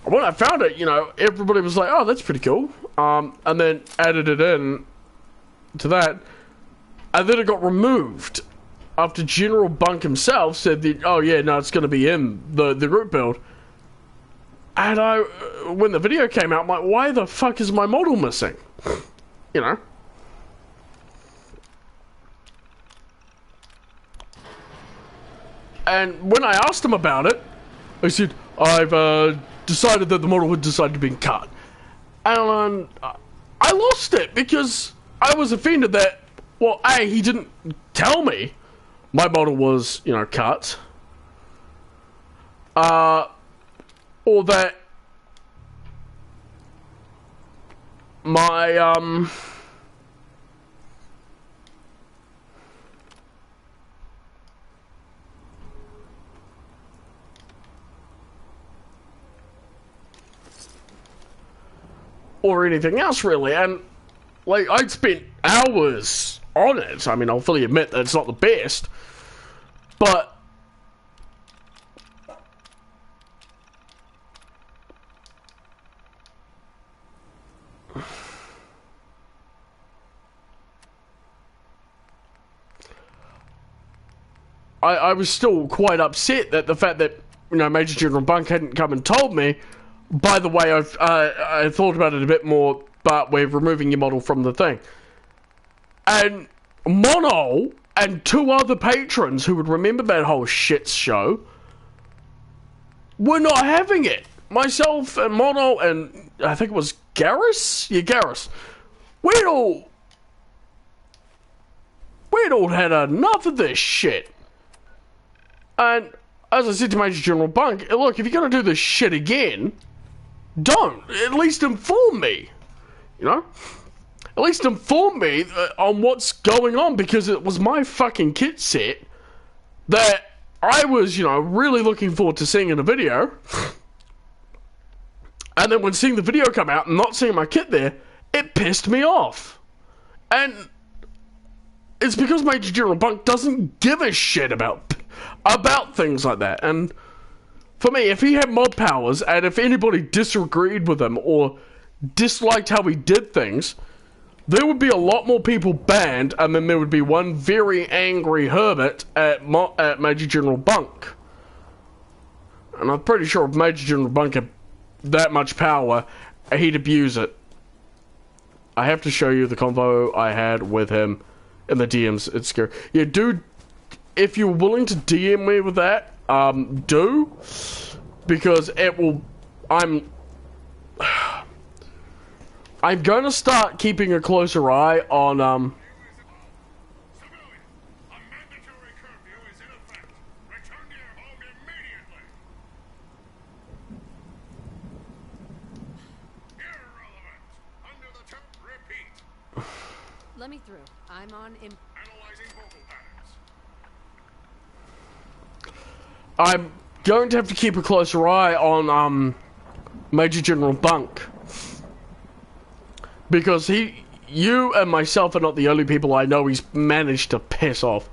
When I found it, everybody was like, oh, that's pretty cool, and then added it in to that, and then it got removed after General Bunk himself said that, oh yeah, no, it's going to be in the group build. And when the video came out, I'm like, why the fuck is my model missing? And when I asked him about it, I said, I've decided that the model had decided to be cut. And I lost it because I was offended that Well, A, he didn't tell me my model was, you know, cut. Or that my, or anything else, really. And, like, I'd spent hours on it. I mean, I'll fully admit that it's not the best. But I was still quite upset that the fact that, you know, Major General Bunk hadn't come and told me, by the way, I thought about it a bit more, but we're removing your model from the thing. And Mono and 2 other patrons who would remember that whole shit show were not having it. Myself and Mono and I think it was Garrus? Yeah, Garrus. We'd all had enough of this shit. And as I said to Major General Bunk, look, if you're going to do this shit again, don't. At least inform me. You know? At least inform me on what's going on, because it was my fucking kit set that I was, you know, really looking forward to seeing in a video. And then when seeing the video come out and not seeing my kit there, it pissed me off. And it's because Major General Bunk doesn't give a shit about things like that. And for me, if he had mod powers and if anybody disagreed with him or disliked how he did things, there would be a lot more people banned, and then there would be one very angry Herbert at Major General Bunk. And I'm pretty sure if Major General Bunk had that much power, he'd abuse it. I have to show you the convo I had with him in the DMs. It's scary. Yeah, dude, if you're willing to DM me with that, do. Because it will... I'm going to start keeping a closer eye on,
Let me through. I'm on
Analyzing vocal patterns.
I'm going to have to keep a closer eye on, Major General Bunk. Because you and myself are not the only people I know he's managed to piss off.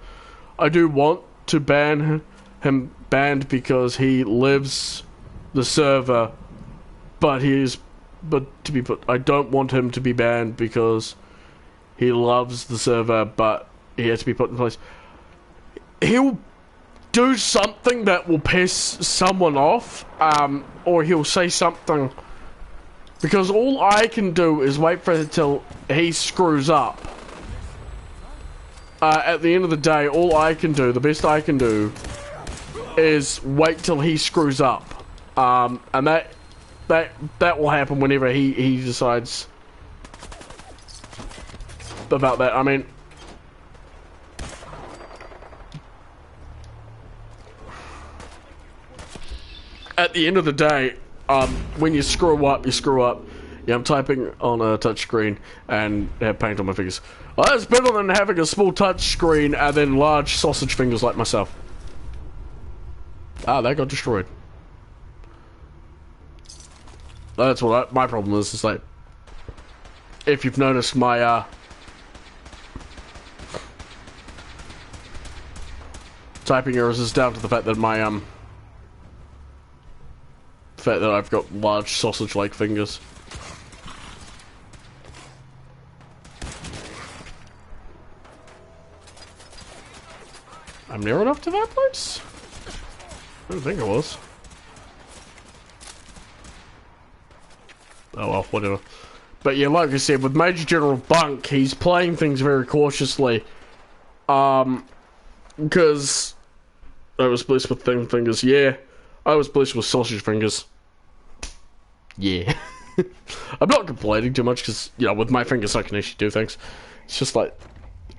I do want to ban him banned because he lives the server, but I don't want him to be banned because he loves the server, but he has to be put in place. He'll do something that will piss someone off, or he'll say something. Because all I can do is wait for it till he screws up. At the end of the day, all I can do, the best I can do, is wait till he screws up. And that will happen whenever he decides about that. I mean, at the end of the day, when you screw up, you screw up. Yeah, I'm typing on a touchscreen and have paint on my fingers. Well, that's better than having a small touchscreen and then large sausage fingers like myself. Ah, that got destroyed. That's what my problem is. It's like, if you've noticed, my typing errors is down to the fact that my fact that I've got large sausage-like fingers. I'm near enough to that place? I don't think I was. Oh well, whatever. But yeah, like I said, with Major General Bunk, he's playing things very cautiously. Because I was blessed with thin fingers. Yeah, I was blessed with sausage fingers. Yeah. I'm not complaining too much because, you know, with my fingers I can actually do things. It's just like,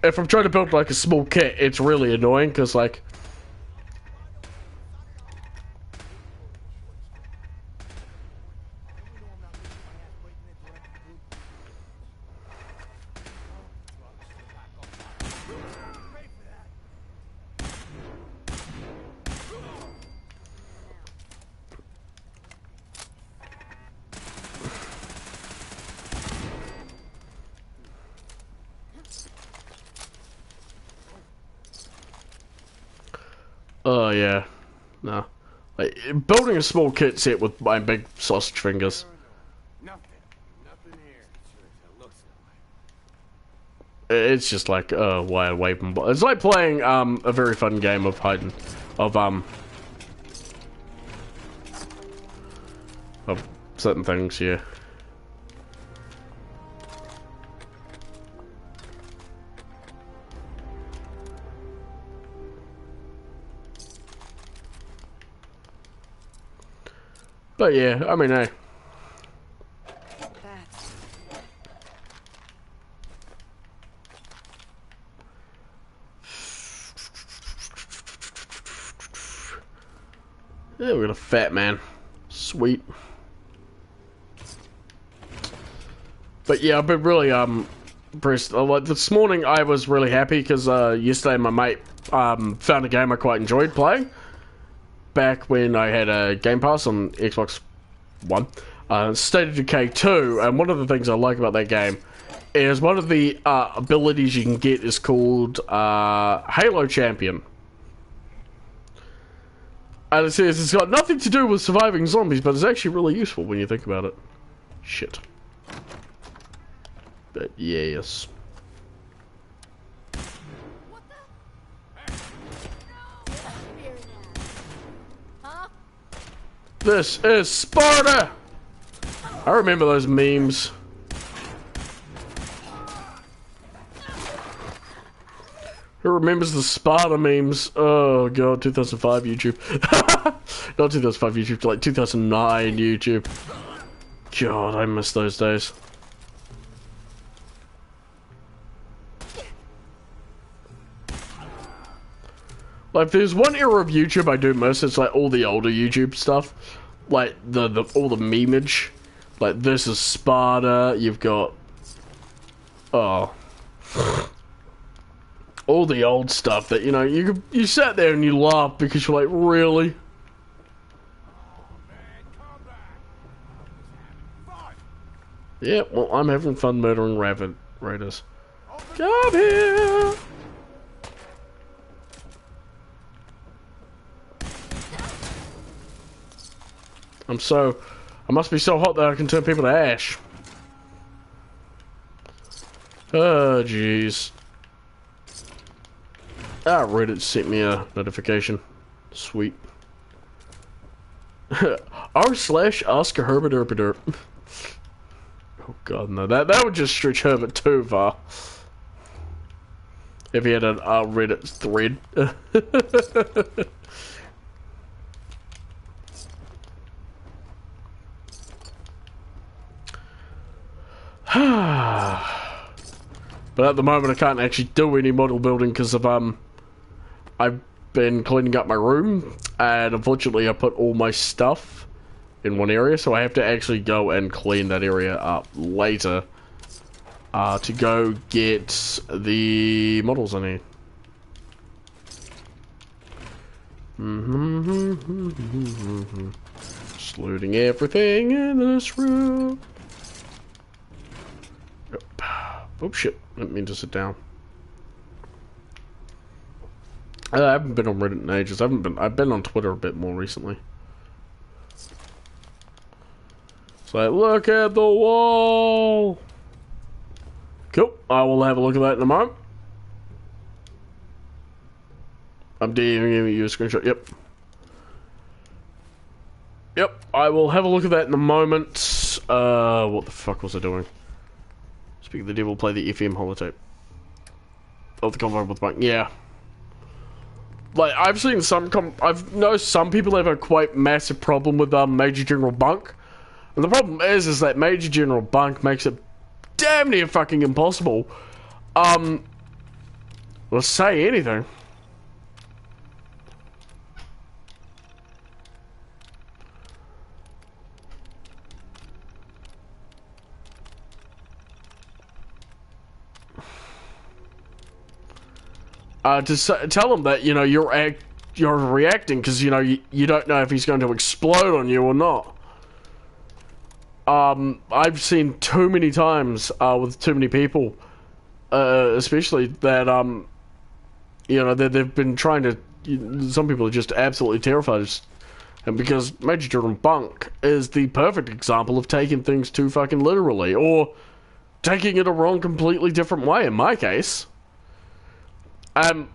if I'm trying to build like a small kit, it's really annoying because like. Oh yeah, no. Like, building a small kit set with my big sausage fingers.
Nothing here. It looks that way.
It's just like why waving. It's like playing a very fun game of hiding, of certain things. Yeah. But yeah, I mean, hey. Yeah, we got a fat man. Sweet. But yeah, I've been really impressed. Like this morning, I was really happy because yesterday my mate found a game I quite enjoyed playing. Back when I had a Game Pass on Xbox One, State of Decay 2, and one of the things I like about that game is one of the abilities you can get is called Halo Champion. And it says it's got nothing to do with surviving zombies, but it's actually really useful when you think about it. Shit. But yes. This is Sparta! I remember those memes. Who remembers the Sparta memes? Oh god, 2005 YouTube. Not 2005 YouTube, like 2009 YouTube. God, I miss those days. Like, if there's one era of YouTube I do miss, it's like all the older YouTube stuff. Like, all the memeage. Like, this is Sparta, you've got... Oh. All the old stuff that, you know, you sat there and you laughed because you're like, really? Yeah, well, I'm having fun murdering raiders. Come here! I must be so hot that I can turn people to ash. Oh, jeez. Ah, Reddit sent me a notification. Sweet. r/Oscar Oh god, no. That would just stretch Herbert too far. If he had an Reddit thread. But at the moment I can't actually do any model building because of I've been cleaning up my room and unfortunately I put all my stuff in one area, so I have to actually go and clean that area up later to go get the models I need. Just looting everything in this room. Oh shit, I didn't mean to sit down. I haven't been on Reddit in ages. I've been on Twitter a bit more recently. It's like, look at the wall! Cool, I will have a look at that in a moment. I'm giving you a screenshot, yep. Yep, I will have a look at that in a moment. What the fuck was I doing? Speak of the devil, play the FM holotape. Oh, the convo with the bunk, yeah. Like, I've seen I've noticed some people have a quite massive problem with Major General Bunk. And the problem is that Major General Bunk makes it damn near fucking impossible or say anything. Tell him that, you know, you're reacting because, you know, you don't know if he's going to explode on you or not. I've seen too many times with too many people, especially that, you know, they've been trying to, some people are just absolutely terrified. And because Major General Bunk is the perfect example of taking things too fucking literally, or taking it a wrong, completely different way in my case.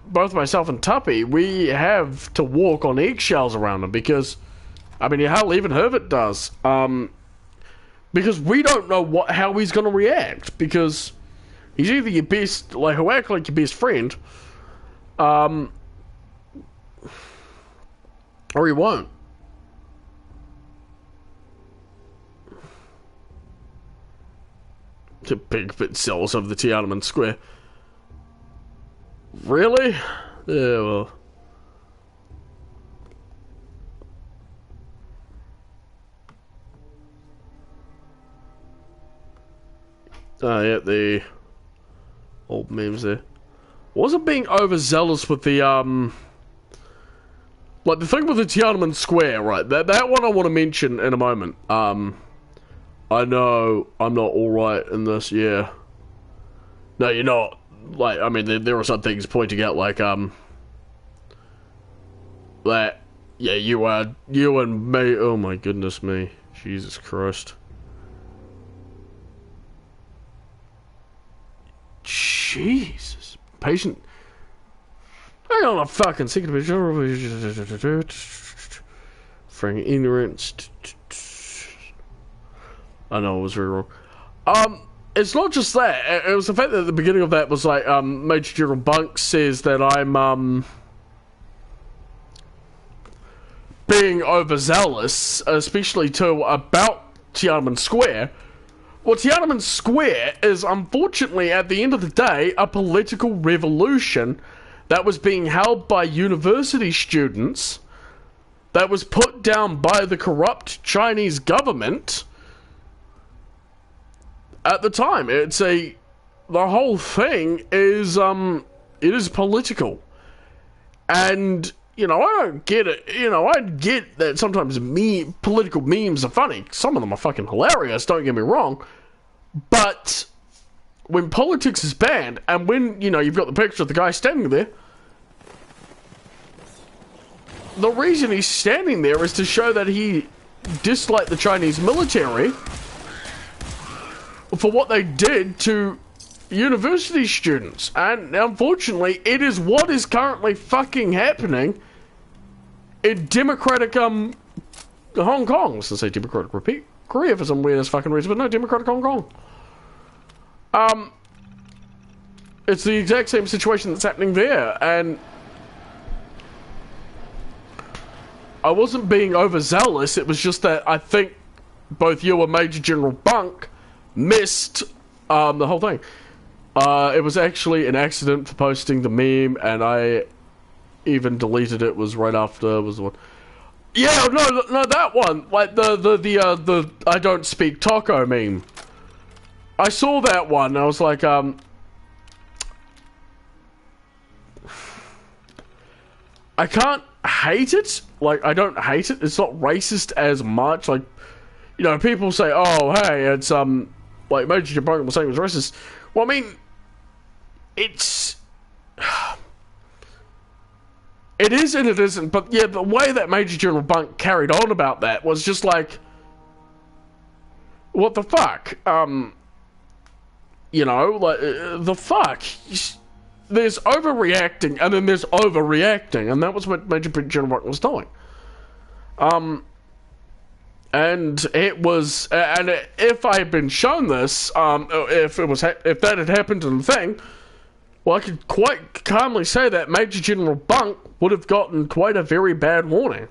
Both myself and Tuppy, we have to walk on eggshells around him because, I mean, hell, even Herbert does. Because we don't know how he's going to react. Because he's either your best, like, he'll act like your best friend, or he won't. The big bit zealous of the Tiananmen Square. Really? Yeah, well. Oh, yeah, the old memes there. Wasn't being overzealous with the, like, the thing with the Tiananmen Square, right? That one I want to mention in a moment. I know I'm not alright in this, yeah. No, you're not. Like, I mean, there are some things pointing out, like, that, yeah, you and me, oh my goodness me, Jesus Christ. Jesus. Patient. Hang on a fucking second. Frank ignorance. I know I was very wrong. It's not just that. It was the fact that at the beginning of that was like, Major General Bunk says that I'm, being overzealous, especially about Tiananmen Square. Well, Tiananmen Square is, unfortunately, at the end of the day, a political revolution that was being held by university students, that was put down by the corrupt Chinese government at the time. The whole thing is, it is political. And, you know, I don't get it. You know, I get that sometimes political memes are funny. Some of them are fucking hilarious, don't get me wrong. But when politics is banned, and when, you know, you've got the picture of the guy standing there, the reason he's standing there is to show that he disliked the Chinese military for what they did to university students. And unfortunately, it is what is currently fucking happening in democratic, Hong Kong. I was gonna say democratic Korea for some weird ass fucking reason, but no, democratic Hong Kong. It's the exact same situation that's happening there, and I wasn't being overzealous. It was just that I think both you and Major General Bunk missed the whole thing. It was actually an accident for posting the meme, and I even deleted it. Was right after was the one. Yeah, no, that one, like the I don't speak taco meme. I saw that one. And I was like, I can't hate it. Like, I don't hate it. It's not racist as much. Like, you know, people say, oh, hey, it's, like, Major General was saying it was racist. Well, I mean, it's... It is and it isn't, but yeah, the way that Major General Bunk carried on about that was just like... What the fuck? You know, like, the fuck? There's overreacting, and then there's overreacting, and that was what Major General Bunk was doing. And it was, and if I had been shown this, if that had happened in the thing, well, I could quite calmly say that Major General Bunk would have gotten quite a very bad warning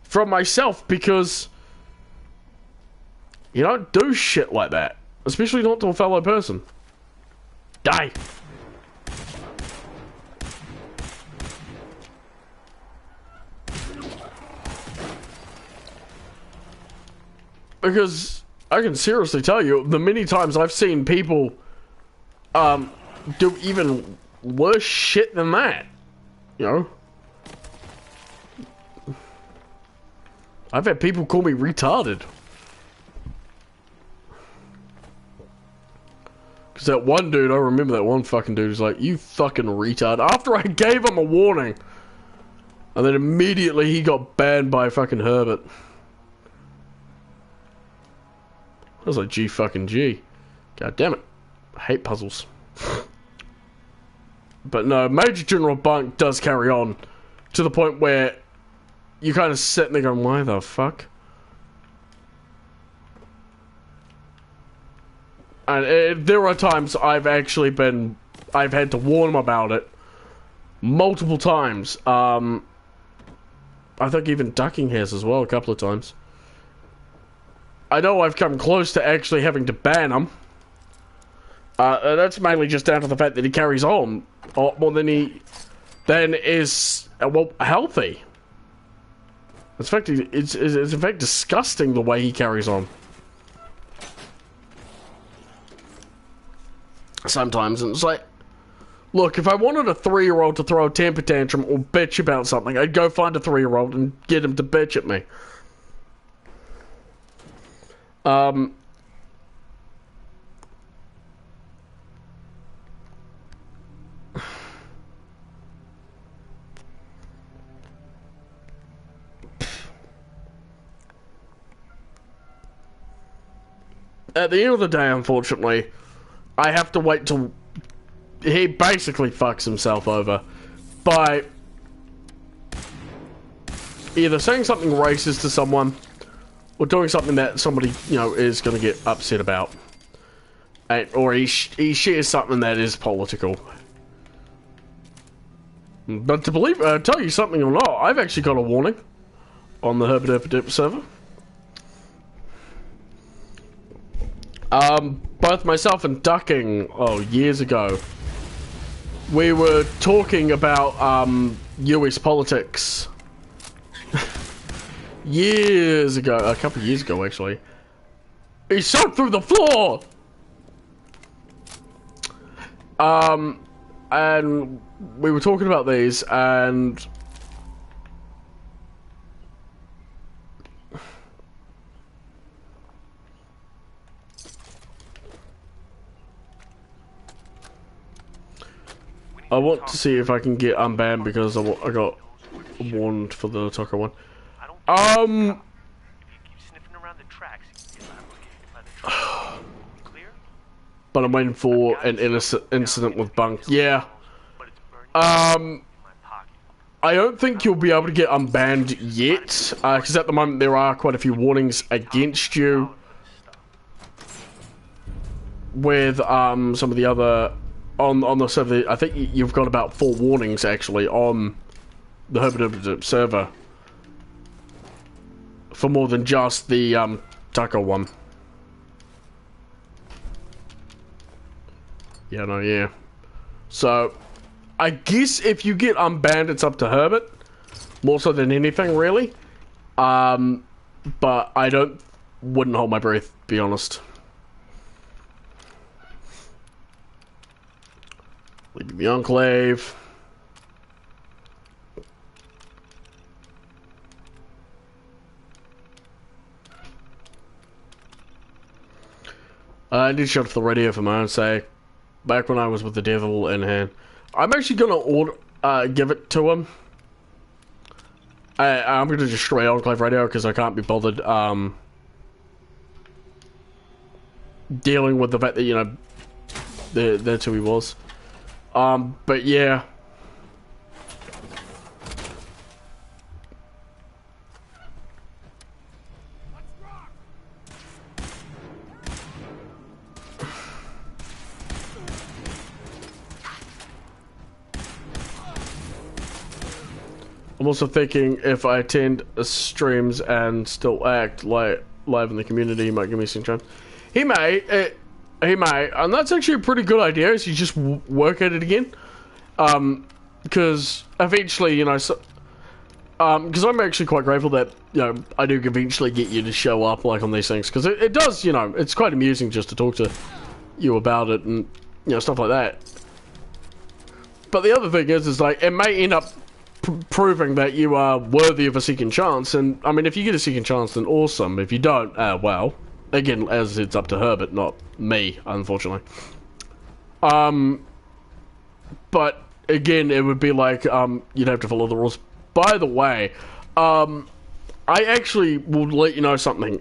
from myself, because you don't do shit like that, especially not to a fellow person. Die. Because I can seriously tell you, the many times I've seen people do even worse shit than that. You know? I've had people call me retarded. Because that one dude, I remember that one fucking dude was like, you fucking retard. After I gave him a warning. And then immediately he got banned by fucking Herbert. I was like, G fucking G. God damn it. I hate puzzles. But no, Major General Bunk does carry on. To the point where you kind of sit there going, why the fuck? And there are times I've had to warn him about it. Multiple times. I think even Ducking has as well a couple of times. I know I've come close to actually having to ban him. That's mainly just down to the fact that he carries on a lot more than is well healthy. In fact, it's in fact disgusting the way he carries on. Sometimes, and it's like, look, if I wanted a 3-year-old to throw a temper tantrum or bitch about something, I'd go find a 3-year-old and get him to bitch at me. At the end of the day, unfortunately, I have to wait till he basically fucks himself over by either saying something racist to someone or doing something that somebody, you know, is going to get upset about. Or he shares something that is political. But to tell you something or not, I've actually got a warning on the Herbert server. Both myself and Ducking, years ago, we were talking about, US politics. Years ago, a couple of years ago, actually. He shot through the floor! And we were talking about these, and I want to see if I can get unbanned because I got warned for the Taco one. But I'm waiting for an incident with Bunk. Yeah. I don't think you'll be able to get unbanned yet, because at the moment there are quite a few warnings against you with some of the other on the server. I think you've got about 4 warnings actually on the Herbert server for more than just the Taco one. Yeah. So I guess if you get unbanned, it's up to Herbert more so than anything, really. But I wouldn't hold my breath, be honest. Leaving the Enclave. I did shut off the radio for my own sake. Back when I was with the devil in hand. I'm actually gonna give it to him. I'm gonna destroy Enclave Radio because I can't be bothered dealing with the fact that, you know, that's who he was. But yeah. I'm also thinking if I attend streams and still act live in the community, he might give me some chance. He may, and that's actually a pretty good idea. Is you just work at it again, because eventually, you know, because I'm actually quite grateful that you know, I do eventually get you to show up, like, on these things. Because it does, you know, it's quite amusing just to talk to you about it and, you know, stuff like that. But the other thing is like, it may end up proving that you are worthy of a second chance. And, I mean, if you get a second chance, then awesome. If you don't, well, again, as it's up to her, but not me, unfortunately. But, again, it would be like, you'd have to follow the rules. By the way, I actually will let you know something.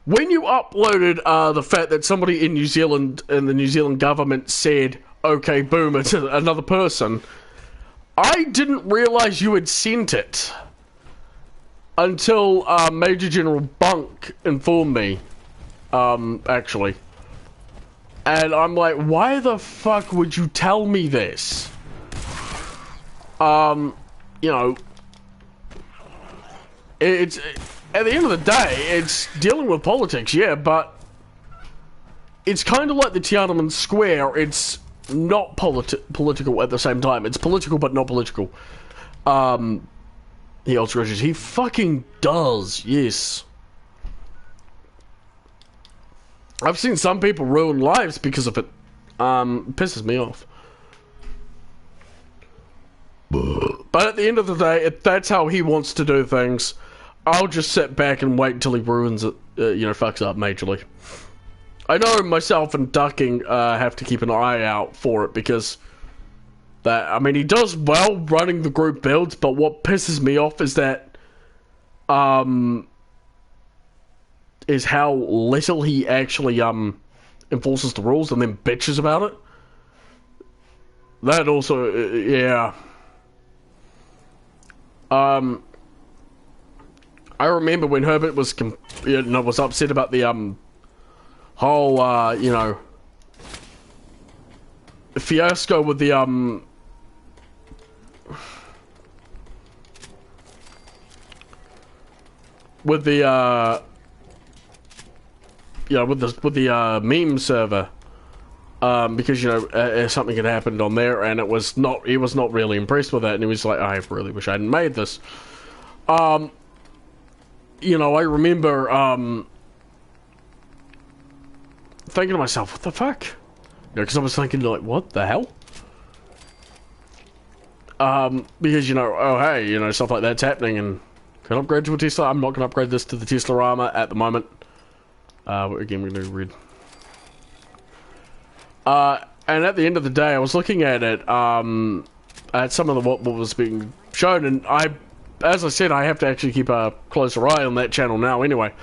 When you uploaded the fact that somebody in New Zealand, and the New Zealand government said, okay, boom, it's another person, I didn't realise you had sent it until Major General Bunk informed me, actually. And I'm like, why the fuck would you tell me this? You know, it's at the end of the day, it's dealing with politics, yeah, but it's kind of like the Tiananmen Square. It's not political at the same time. It's political, but not political. He also wishes he fucking does, yes. I've seen some people ruin lives because of it. It pisses me off. But at the end of the day, if that's how he wants to do things, I'll just sit back and wait until he ruins it, you know, fucks up majorly. I know myself and Ducking have to keep an eye out for it because that, I mean, he does well running the group builds, but what pisses me off is that is how little he actually enforces the rules and then bitches about it. That also, yeah. I remember when Herbert was was upset about the whole you know, fiasco with the meme server, because, you know, something had happened on there, and he was not really impressed with that, and he was like, I really wish I hadn't made this. You know, I remember thinking to myself, what the fuck? You know, because I was thinking, like, what the hell? Because, you know, oh hey, you know, stuff like that's happening, and can I upgrade to a Tesla? I'm not going to upgrade this to the Tesla armor at the moment. Again, we're going to do red. And at the end of the day, I was looking at it, at some of the what was being shown, and as I said, I have to actually keep a closer eye on that channel now anyway.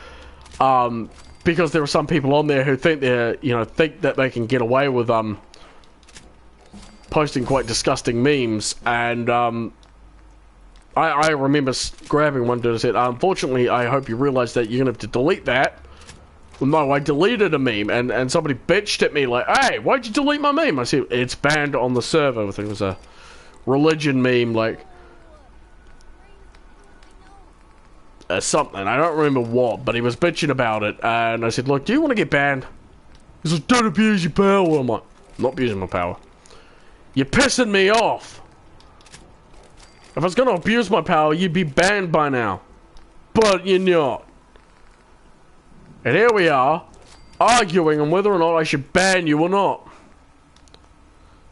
Because there are some people on there who think think that they can get away with, posting quite disgusting memes, and, I remember grabbing one dude and said, unfortunately, I hope you realize that you're gonna have to delete that. Well, no, I deleted a meme, and somebody bitched at me like, hey, why'd you delete my meme? I said, it's banned on the server. I think it was a religion meme, like, something. I don't remember what, but he was bitching about it, and I said, look, do you want to get banned? He said, don't abuse your power. I'm like, I'm not abusing my power. You're pissing me off. If I was going to abuse my power, you'd be banned by now. But you're not. And here we are, arguing on whether or not I should ban you or not.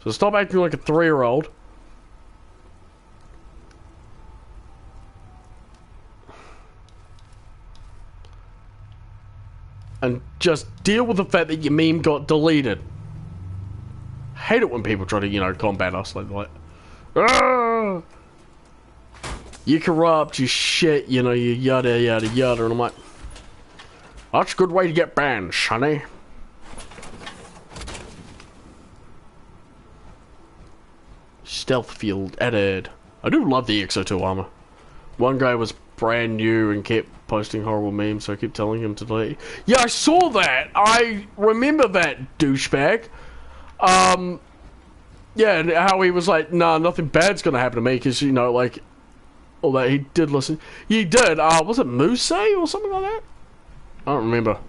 So stop acting like a 3-year-old. And just deal with the fact that your meme got deleted. I hate it when people try to, you know, combat us like ah! You corrupt, you shit, you know, you yada yada yada, and I'm like, that's a good way to get banned, sonny. Stealth field added. I do love the XO2 armor. One guy was brand new and kept posting horrible memes, so I kept telling him to delete. Yeah, I saw that. I remember that douchebag. Yeah, and how he was like, nah, nothing bad's gonna happen to me, because, you know, like, although he did listen. He did. Was it Mocing or something like that? I don't remember.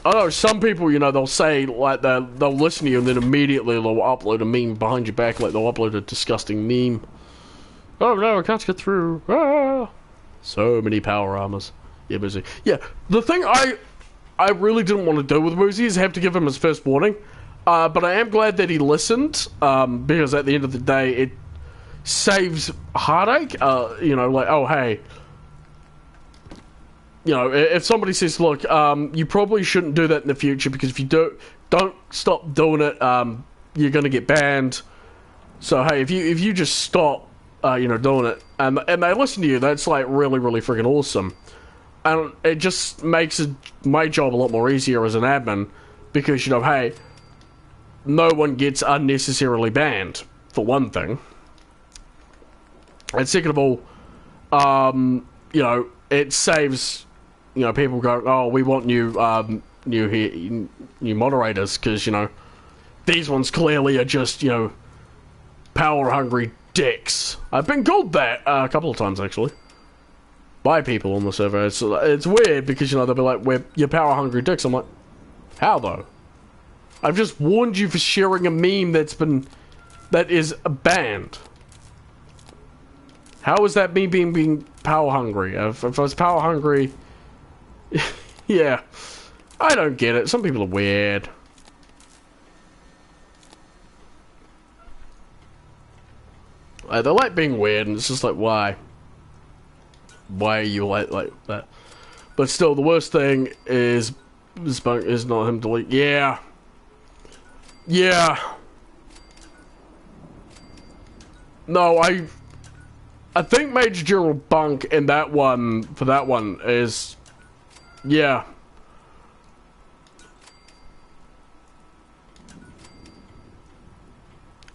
I know some people, you know, they'll say, like, they'll listen to you and then immediately they'll upload a meme behind your back, like they'll upload a disgusting meme. Oh no, I can't get through. Ah! So many power armors. Yeah, Woozy. Yeah, the thing I really didn't want to do with Woozy is have to give him his first warning. But I am glad that he listened, because at the end of the day, it saves heartache. You know, like, oh, hey. You know, if somebody says, look, you probably shouldn't do that in the future, because if you don't stop doing it, you're going to get banned. So, hey, if you just stop, you know, doing it, and they listen to you, that's, like, really, really freaking awesome. And it just makes my job a lot more easier as an admin, because, you know, hey, no one gets unnecessarily banned, for one thing. And second of all, you know, it saves, you know, people going, oh, we want new moderators, because, you know, these ones clearly are just, you know, power-hungry dicks. I've been called that a couple of times, actually. By people on the server. It's weird, because, you know, they'll be like, you're power-hungry dicks. I'm like, how, though? I've just warned you for sharing a meme that is banned. How is that me being power hungry? If I was power hungry, yeah, I don't get it. Some people are weird. They like being weird, and it's just like, why? Why are you like that? But still, the worst thing is not him delete. Yeah. Yeah. No, I think Major General Bunk in that one, for that one, is... Yeah.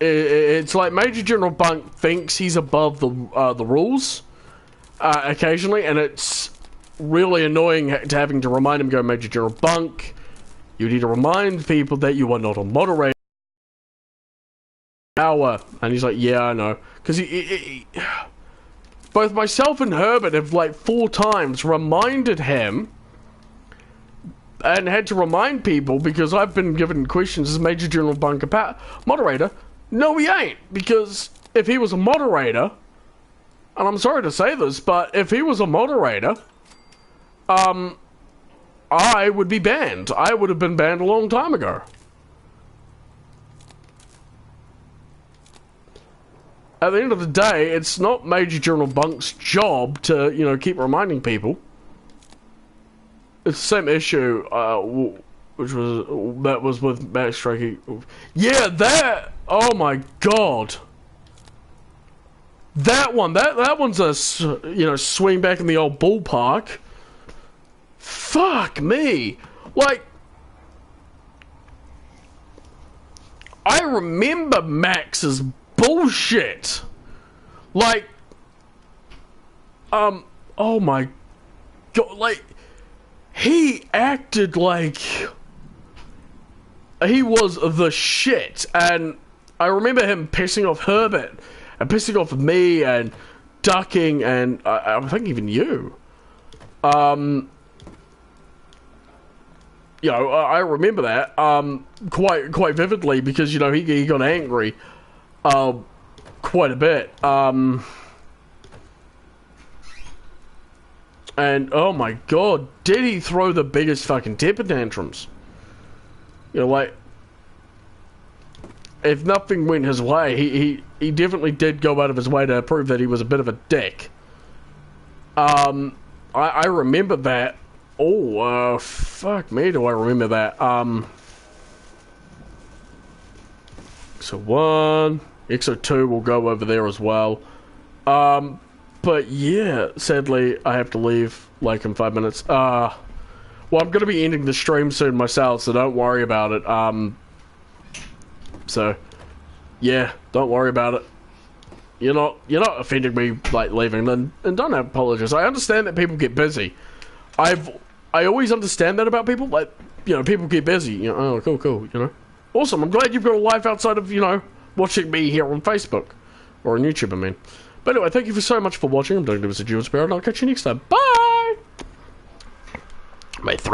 It's like Major General Bunk thinks he's above the rules, occasionally, and it's really annoying to having to remind him, go, Major General Bunk, you need to remind people that you are not a moderator. Hour. And he's like, yeah, I know. Because both myself and Herbert have, like, 4 times reminded him, and had to remind people, because I've been given questions as Major General Bunk a moderator. No, he ain't. Because if he was a moderator, and I'm sorry to say this, but if he was a moderator, I would be banned. I would have been banned a long time ago. At the end of the day, it's not Major General Bunk's job to, you know, keep reminding people. It's the same issue, which was with Max Strikey. Yeah, that! Oh my god. That one's a, you know, swing back in the old ballpark. Fuck me. Like, I remember Max's bullshit. Like, oh my god, like, he acted like he was the shit, and I remember him pissing off Herbert, and pissing off me, and ducking, and I think even you. You know, I remember that, quite vividly, because, you know, he got angry, quite a bit, and, oh my god, did he throw the biggest fucking temper tantrums. You know, like, if nothing went his way, he definitely did go out of his way to prove that he was a bit of a dick. I remember that. Oh, fuck me, do I remember that. XO1, XO2 will go over there as well. But yeah, sadly, I have to leave, like, in 5 minutes. Well, I'm gonna be ending the stream soon myself, so don't worry about it. So, yeah, don't worry about it. You're not offending me, like, leaving, and don't apologize. I understand that people get busy. I always understand that about people, like, you know, people get busy, you know, oh, cool, you know. Awesome, I'm glad you've got a life outside of, you know, watching me here on Facebook, or on YouTube, I mean. But anyway, thank you so much for watching. I'm Duncannuva, and I'll catch you next time. Bye! My